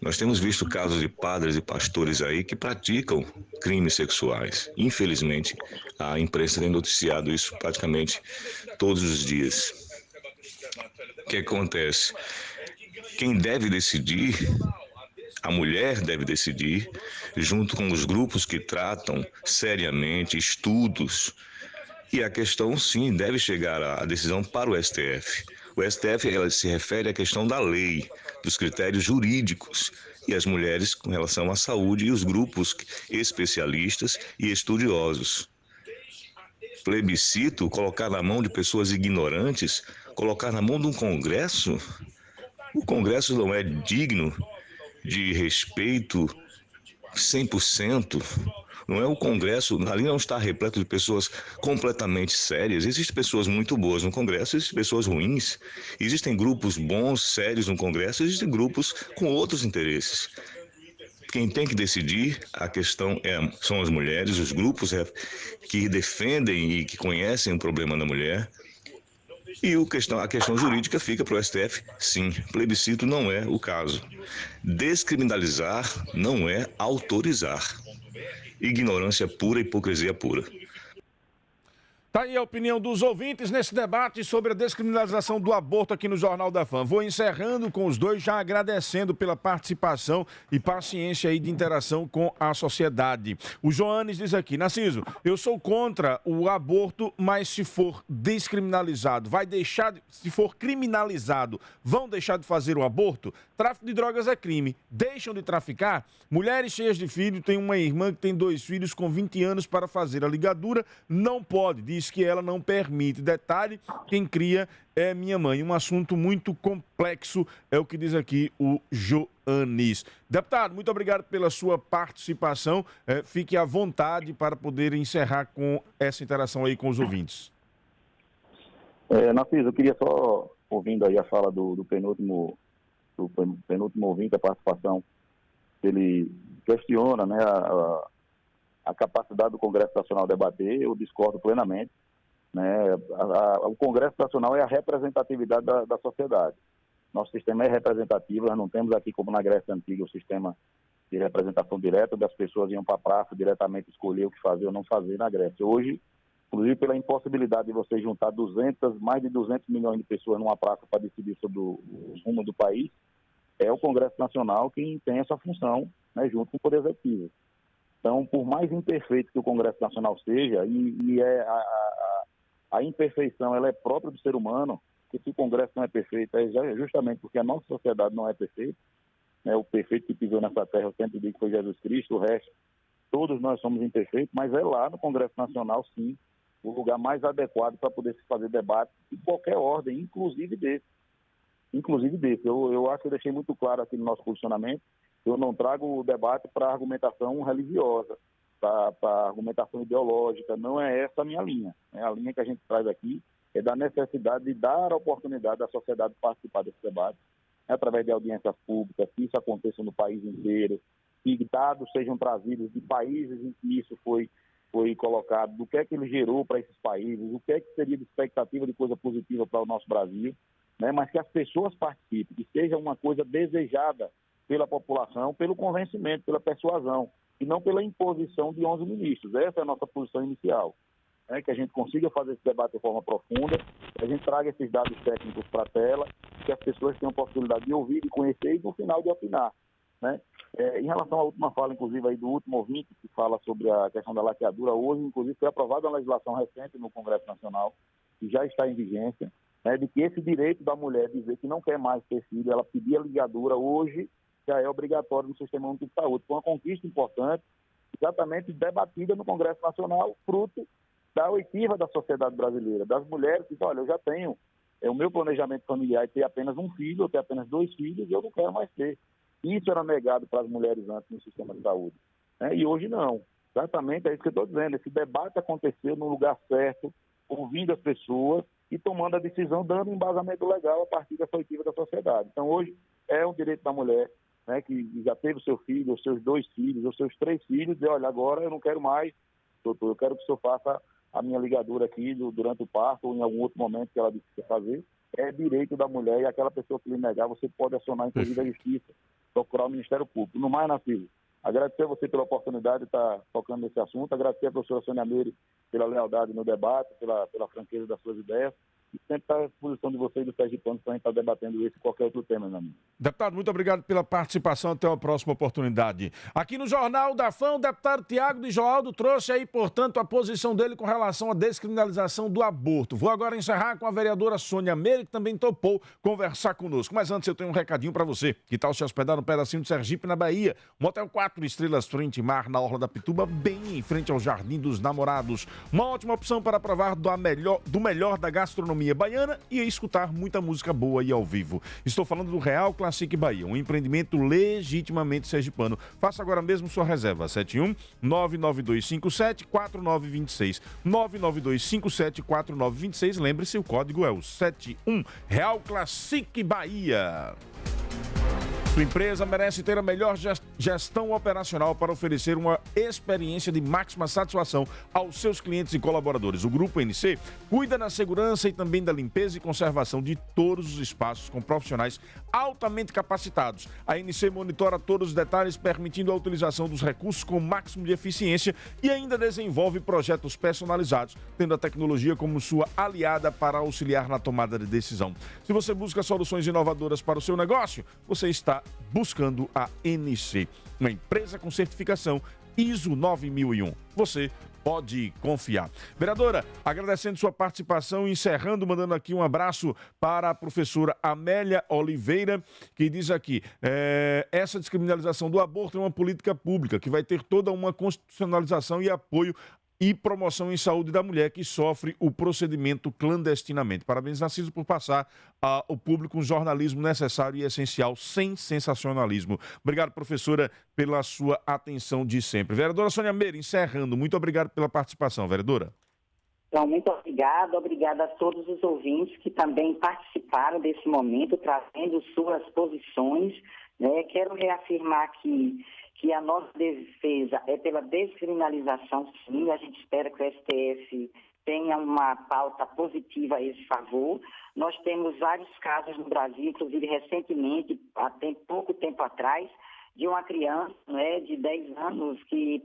Nós temos visto casos de padres e pastores aí que praticam crimes sexuais. Infelizmente, a imprensa tem noticiado isso praticamente todos os dias. O que acontece? Quem deve decidir, a mulher deve decidir, junto com os grupos que tratam seriamente estudos. E a questão, sim, deve chegar à decisão para o STF. O STF ela se refere à questão da lei, dos critérios jurídicos, e as mulheres com relação à saúde e os grupos especialistas e estudiosos. Plebiscito, colocar na mão de pessoas ignorantes, colocar na mão de um Congresso? O Congresso não é digno de respeito 100%. Não é o Congresso, ali não está repleto de pessoas completamente sérias. Existem pessoas muito boas no Congresso, existem pessoas ruins. Existem grupos bons, sérios no Congresso, existem grupos com outros interesses. Quem tem que decidir a questão são as mulheres, os grupos que defendem e que conhecem o problema da mulher. E a questão jurídica fica para o STF, sim. Plebiscito não é o caso. Descriminalizar não é autorizar. Ignorância pura, hipocrisia pura. Tá aí a opinião dos ouvintes nesse debate sobre a descriminalização do aborto aqui no Jornal da Fã. Vou encerrando com os dois, já agradecendo pela participação e paciência aí de interação com a sociedade. O Joanes diz aqui: Narciso, eu sou contra o aborto, mas se for descriminalizado, se for criminalizado, vão deixar de fazer o aborto? Tráfico de drogas é crime. Deixam de traficar? Mulheres cheias de filhos, tem uma irmã que tem 2 filhos com 20 anos para fazer a ligadura, não pode, diz que ela não permite. Detalhe, quem cria é minha mãe. Um assunto muito complexo, é o que diz aqui o Joanis. Deputado, muito obrigado pela sua participação. Fique à vontade para poder encerrar com essa interação aí com os ouvintes. Narciso, eu queria só, ouvindo aí a fala do penúltimo ouvinte, a participação, ele questiona, né, a capacidade do Congresso Nacional debater. Eu discordo plenamente, né? O Congresso Nacional é a representatividade da sociedade. Nosso sistema é representativo, nós não temos aqui, como na Grécia Antiga, o sistema de representação direta, das pessoas iam para a praça diretamente escolher o que fazer ou não fazer na Grécia. Hoje, inclusive pela impossibilidade de você juntar mais de 200 milhões de pessoas numa praça para decidir sobre os rumos do país, é o Congresso Nacional quem tem essa função, né, junto com o Poder Executivo. Então, por mais imperfeito que o Congresso Nacional seja, a imperfeição ela é própria do ser humano, que se o Congresso não é perfeito, é justamente porque a nossa sociedade não é perfeita, né? O perfeito que pisou nessa terra, eu sempre digo que foi Jesus Cristo, o resto, todos nós somos imperfeitos, mas é lá no Congresso Nacional, sim, o lugar mais adequado para poder se fazer debate de qualquer ordem, inclusive desse. Eu acho que eu deixei muito claro aqui no nosso posicionamento. Eu não trago o debate para argumentação religiosa, para argumentação ideológica. Não é essa a minha linha. A linha que a gente traz aqui é da necessidade de dar a oportunidade da sociedade participar desse debate, através de audiências públicas, que isso aconteça no país inteiro, que dados sejam trazidos de países em que isso foi colocado, do que é que ele gerou para esses países, o que é que seria de expectativa de coisa positiva para o nosso Brasil, né? Mas que as pessoas participem, que seja uma coisa desejada pela população, pelo convencimento, pela persuasão, e não pela imposição de 11 ministros. Essa é a nossa posição inicial, né? Que a gente consiga fazer esse debate de forma profunda, que a gente traga esses dados técnicos para a tela, que as pessoas tenham a possibilidade de ouvir, de conhecer e, no final, de opinar, né? Em relação à última fala, inclusive, aí do último ouvinte, que fala sobre a questão da laqueadura, hoje, inclusive, foi aprovada uma legislação recente no Congresso Nacional, que já está em vigência, né, de que esse direito da mulher dizer que não quer mais ter filho, ela pedir a ligadura, hoje já é obrigatório no Sistema Único de Saúde. Foi uma conquista importante, exatamente debatida no Congresso Nacional, fruto da oitiva da sociedade brasileira, das mulheres que dizem: olha, eu já tenho o meu planejamento familiar, ter apenas um filho, ou ter apenas 2 filhos, e eu não quero mais ter. Isso era negado para as mulheres antes no sistema de saúde, né? E hoje não. Exatamente, é isso que eu estou dizendo. Esse debate aconteceu no lugar certo, ouvindo as pessoas e tomando a decisão, dando embasamento legal a partir da oitiva da sociedade. Então, hoje, é um direito da mulher, né, que já teve o seu filho, os seus 2 filhos, os seus 3 filhos, dizer: olha, agora eu não quero mais, doutor, eu quero que o senhor faça a minha ligadura aqui durante o parto ou em algum outro momento que ela disse que quer fazer. É direito da mulher, e aquela pessoa que lhe negar, você pode acionar, inclusive, a justiça, procurar o Ministério Público. No mais, Narciso, agradecer a você pela oportunidade de estar tocando nesse assunto, agradecer a professora Sônia Meire pela lealdade no debate, pela franqueza das suas ideias, e sempre estar à disposição de vocês e do Sergipano para a gente estar debatendo esse e qualquer outro tema, meu amigo. Deputado, muito obrigado pela participação. Até uma próxima oportunidade. Aqui no Jornal da Fã, o deputado Tiago de Joaldo trouxe aí, portanto, a posição dele com relação à descriminalização do aborto. Vou agora encerrar com a vereadora Sônia Meire, que também topou conversar conosco. Mas antes eu tenho um recadinho para você. Que tal se hospedar no pedacinho de Sergipe, na Bahia? Motel 4 estrelas frente mar, na Orla da Pituba, bem em frente ao Jardim dos Namorados. Uma ótima opção para provar do melhor da gastronomia baiana e escutar muita música boa e ao vivo. Estou falando do Real Classic Bahia, um empreendimento legitimamente sergipano. Faça agora mesmo sua reserva, 71-99257-4926. 99257-4926. Lembre-se, o código é o 71. Real Classic Bahia. Sua empresa merece ter a melhor gestão gestão operacional para oferecer uma experiência de máxima satisfação aos seus clientes e colaboradores. O Grupo NC cuida da segurança e também da limpeza e conservação de todos os espaços com profissionais altamente capacitados. A NC monitora todos os detalhes, permitindo a utilização dos recursos com o máximo de eficiência e ainda desenvolve projetos personalizados, tendo a tecnologia como sua aliada para auxiliar na tomada de decisão. Se você busca soluções inovadoras para o seu negócio, você está buscando a NC, uma empresa com certificação ISO 9001. Você pode confiar. Vereadora, agradecendo sua participação e encerrando, mandando aqui um abraço para a professora Amélia Oliveira, que diz aqui, essa descriminalização do aborto é uma política pública que vai ter toda uma constitucionalização e apoio e promoção em saúde da mulher que sofre o procedimento clandestinamente. Parabéns, Narciso, por passar ao público um jornalismo necessário e essencial, sem sensacionalismo. Obrigado, professora, pela sua atenção de sempre. Vereadora Sônia Meire, encerrando, muito obrigado pela participação, vereadora. Então, muito obrigada a todos os ouvintes que também participaram desse momento, trazendo suas posições, né? Quero reafirmar aqui que a nossa defesa é pela descriminalização, sim. A gente espera que o STF tenha uma pauta positiva a esse favor. Nós temos vários casos no Brasil, inclusive recentemente, há pouco tempo atrás, de uma criança, né, de 10 anos que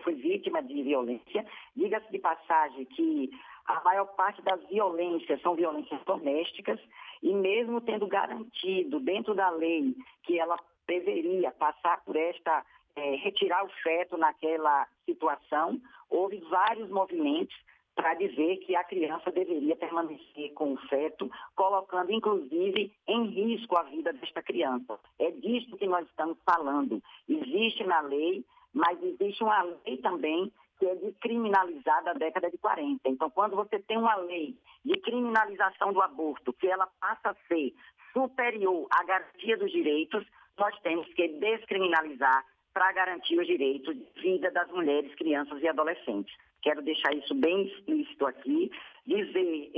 foi vítima de violência. Diga-se de passagem que a maior parte das violências são violências domésticas e mesmo tendo garantido dentro da lei que ela deveria passar por retirar o feto naquela situação, houve vários movimentos para dizer que a criança deveria permanecer com o feto, colocando inclusive em risco a vida desta criança. É disso que nós estamos falando. Existe na lei, mas existe uma lei também que é descriminalizada da década de 40. Então, quando você tem uma lei de criminalização do aborto, que ela passa a ser superior à garantia dos direitos, nós temos que descriminalizar para garantir os direitos de vida das mulheres, crianças e adolescentes. Quero deixar isso bem explícito aqui, dizer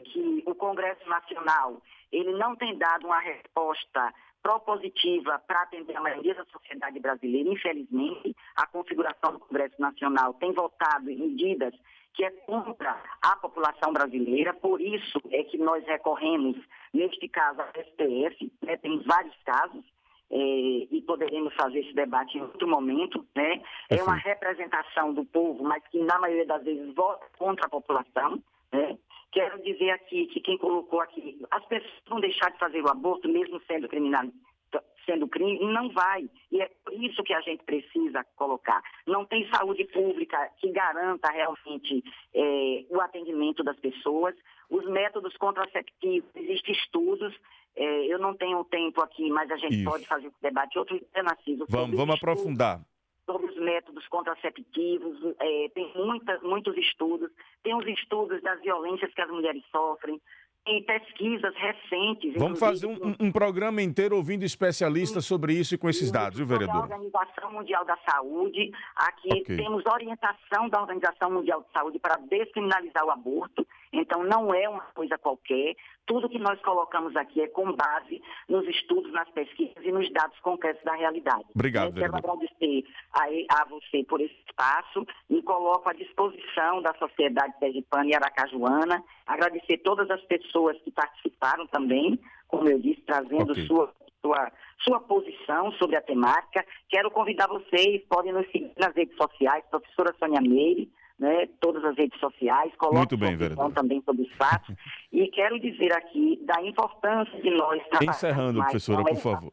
que o Congresso Nacional ele não tem dado uma resposta propositiva para atender a maioria da sociedade brasileira. Infelizmente, a configuração do Congresso Nacional tem votado em medidas que é contra a população brasileira, por isso é que nós recorremos, neste caso, ao STF, né? Tem vários casos, e poderemos fazer esse debate em outro momento, né? É uma representação do povo, mas que na maioria das vezes vota contra a população, né? Quero dizer aqui que quem colocou aqui, as pessoas vão deixar de fazer o aborto mesmo sendo crime, não vai. E é por isso que a gente precisa colocar. Não tem saúde pública que garanta realmente o atendimento das pessoas. Os métodos contraceptivos, existem estudos, eu não tenho tempo aqui, mas a gente pode fazer o debate outro dia, Narciso. Vamos aprofundar. Sobre os métodos contraceptivos, tem muitos estudos, tem os estudos das violências que as mulheres sofrem, tem pesquisas recentes. Vamos fazer um programa inteiro ouvindo especialistas sobre isso e com esses dados, viu, vereador? A Organização Mundial da Saúde, aqui temos orientação da Organização Mundial de Saúde para descriminalizar o aborto, então não é uma coisa qualquer. Tudo que nós colocamos aqui é com base nos estudos, nas pesquisas e nos dados concretos da realidade. Obrigado, vereador. Quero agradecer a você por esse espaço, me coloco à disposição da sociedade sergipana e aracajuana, agradecer todas as pessoas que participaram também, como eu disse, trazendo sua posição sobre a temática. Quero convidar vocês, podem nos seguir nas redes sociais, professora Sônia Meire, né, todas as redes sociais, coloque sua opinião também sobre os fatos. E quero dizer aqui da importância de nós trabalharmos encerrando, professora, por favor.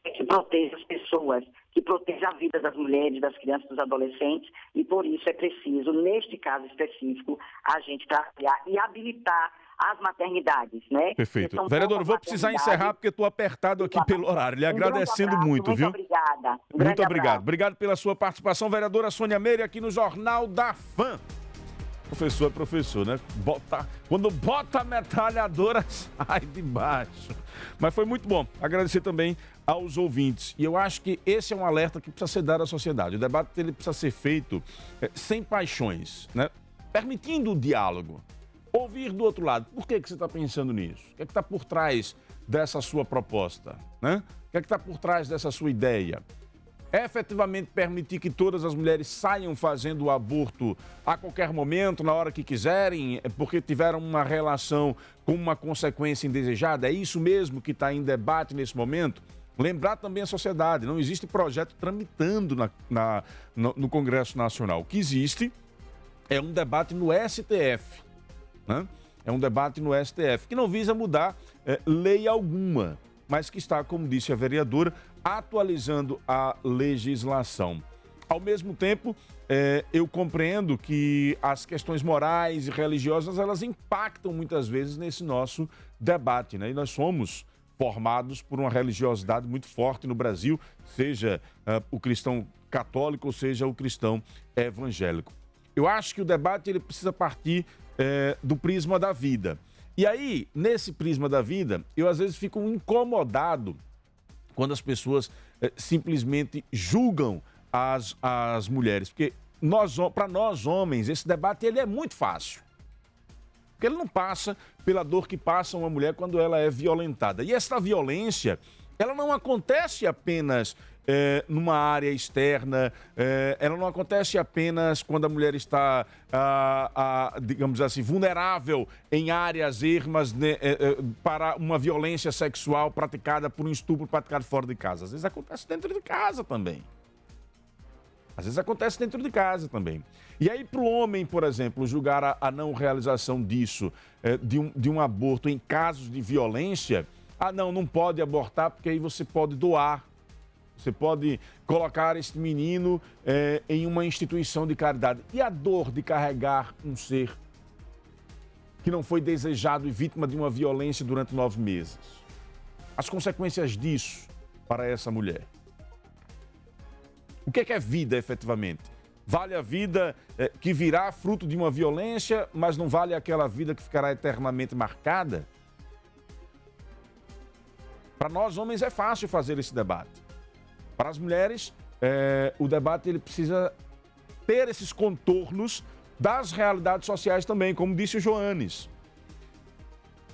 Que proteja as pessoas, que proteja a vida das mulheres, das crianças, dos adolescentes, e por isso é preciso, neste caso específico, a gente trabalhar e habilitar as maternidades, né? Perfeito. Vereador, vou precisar encerrar porque estou apertado aqui pelo horário. Lhe agradecendo muito, viu? Obrigada. Muito obrigado. Obrigado pela sua participação, vereadora Sônia Meire, aqui no Jornal da Fã. Professor é professor, né? Quando bota a metralhadora, sai de baixo. Mas foi muito bom. Agradecer também aos ouvintes. E eu acho que esse é um alerta que precisa ser dado à sociedade. O debate ele precisa ser feito sem paixões, né? Permitindo o diálogo. Ouvir do outro lado. Por que você está pensando nisso? O que é que está por trás dessa sua proposta? Né? O que é que está por trás dessa sua ideia? É efetivamente permitir que todas as mulheres saiam fazendo o aborto a qualquer momento, na hora que quiserem, porque tiveram uma relação com uma consequência indesejada? É isso mesmo que está em debate nesse momento? Lembrar também a sociedade, não existe projeto tramitando no Congresso Nacional. O que existe é um debate no STF, né? É um debate no STF que não visa mudar lei alguma, mas que está, como disse a vereadora, atualizando a legislação. Ao mesmo tempo, eu compreendo que as questões morais e religiosas, elas impactam muitas vezes nesse nosso debate, né? E nós somos formados por uma religiosidade muito forte no Brasil, seja o cristão católico ou seja o cristão evangélico. Eu acho que o debate ele precisa partir do prisma da vida. E aí, nesse prisma da vida, eu às vezes fico incomodado quando as pessoas simplesmente julgam as mulheres. Porque para nós homens, esse debate ele é muito fácil. Porque ele não passa pela dor que passa uma mulher quando ela é violentada. E essa violência, ela não acontece apenas numa área externa, ela não acontece apenas quando a mulher está, digamos assim, vulnerável em áreas ermas, né, para uma violência sexual praticada por um estupro praticado fora de casa. Às vezes acontece dentro de casa também. E aí, para o homem, por exemplo, julgar a não realização disso, de um aborto em casos de violência, não pode abortar porque aí você pode doar. Você pode colocar esse menino em uma instituição de caridade. E a dor de carregar um ser que não foi desejado e vítima de uma violência durante 9 meses? As consequências disso para essa mulher. O que é vida, efetivamente? Vale a vida que virá fruto de uma violência, mas não vale aquela vida que ficará eternamente marcada? Para nós, homens, é fácil fazer esse debate. Para as mulheres, o debate ele precisa ter esses contornos das realidades sociais também, como disse o Joanes.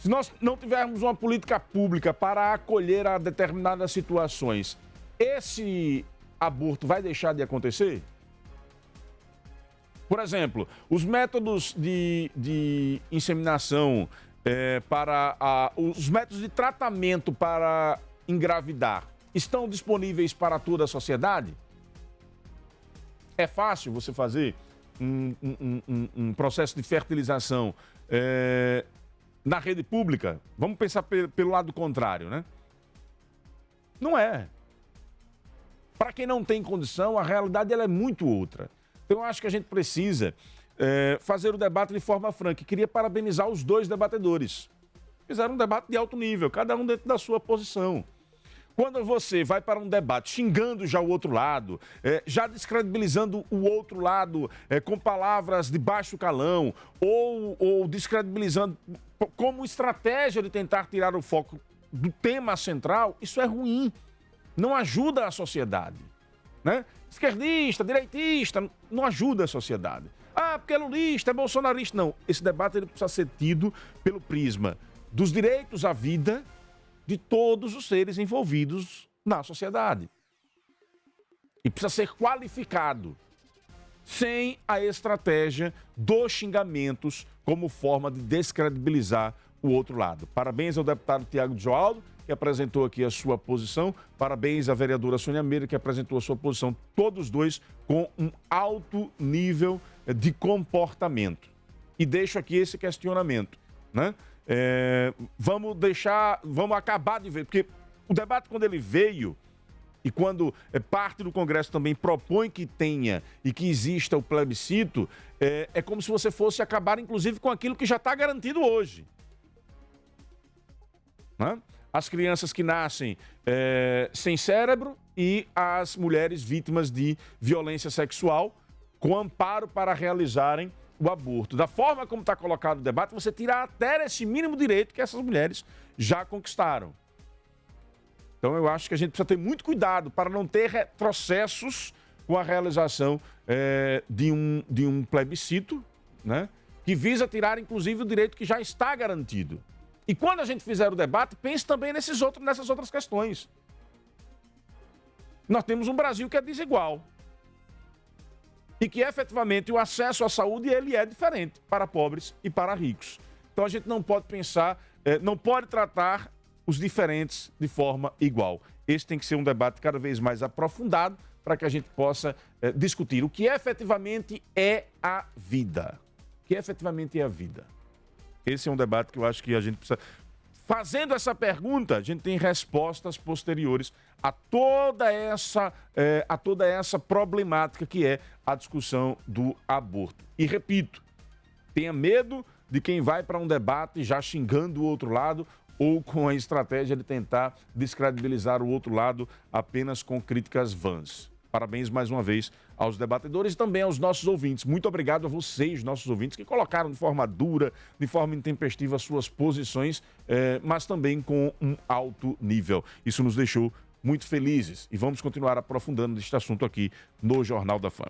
Se nós não tivermos uma política pública para acolher a determinadas situações, esse aborto vai deixar de acontecer? Por exemplo, os métodos de inseminação, os métodos de tratamento para engravidar, estão disponíveis para toda a sociedade? É fácil você fazer um processo de fertilização na rede pública? Vamos pensar pelo lado contrário, né? Não é. Para quem não tem condição, a realidade ela é muito outra. Então, eu acho que a gente precisa fazer o debate de forma franca. E queria parabenizar os dois debatedores. Fizeram um debate de alto nível, cada um dentro da sua posição. Quando você vai para um debate xingando já o outro lado, já descredibilizando o outro lado com palavras de baixo calão, ou descredibilizando como estratégia de tentar tirar o foco do tema central, isso é ruim. Não ajuda a sociedade. Né? Esquerdista, direitista, não ajuda a sociedade. Porque é lulista, é bolsonarista. Não, esse debate ele precisa ser tido pelo prisma dos direitos à vida de todos os seres envolvidos na sociedade. E precisa ser qualificado, sem a estratégia dos xingamentos como forma de descredibilizar o outro lado. Parabéns ao deputado Tiago de Joaldo, que apresentou aqui a sua posição. Parabéns à vereadora Sônia Meira, que apresentou a sua posição. Todos dois com um alto nível de comportamento. E deixo aqui esse questionamento, né? Vamos acabar de ver, porque o debate, quando ele veio e quando parte do Congresso também propõe que tenha e que exista o plebiscito, é como se você fosse acabar, inclusive, com aquilo que já está garantido hoje. Né? As crianças que nascem sem cérebro e as mulheres vítimas de violência sexual com amparo para realizarem o aborto. Da forma como está colocado o debate, você tira até esse mínimo direito que essas mulheres já conquistaram. Então eu acho que a gente precisa ter muito cuidado para não ter retrocessos com a realização de um plebiscito, né, que visa tirar, inclusive, o direito que já está garantido. E quando a gente fizer o debate, pense também nessas outras questões. Nós temos um Brasil que é desigual. E que, efetivamente, o acesso à saúde ele é diferente para pobres e para ricos. Então, a gente não pode pensar, não pode tratar os diferentes de forma igual. Esse tem que ser um debate cada vez mais aprofundado para que a gente possa discutir o que efetivamente é a vida. O que efetivamente é a vida. Esse é um debate que eu acho que a gente precisa... Fazendo essa pergunta, a gente tem respostas posteriores a toda essa problemática que é a discussão do aborto. E repito, tenha medo de quem vai para um debate já xingando o outro lado ou com a estratégia de tentar descredibilizar o outro lado apenas com críticas vãs. Parabéns mais uma vez aos debatedores e também aos nossos ouvintes. Muito obrigado a vocês, nossos ouvintes, que colocaram de forma dura, de forma intempestiva as suas posições, mas também com um alto nível. Isso nos deixou muito felizes e vamos continuar aprofundando este assunto aqui no Jornal da Fã.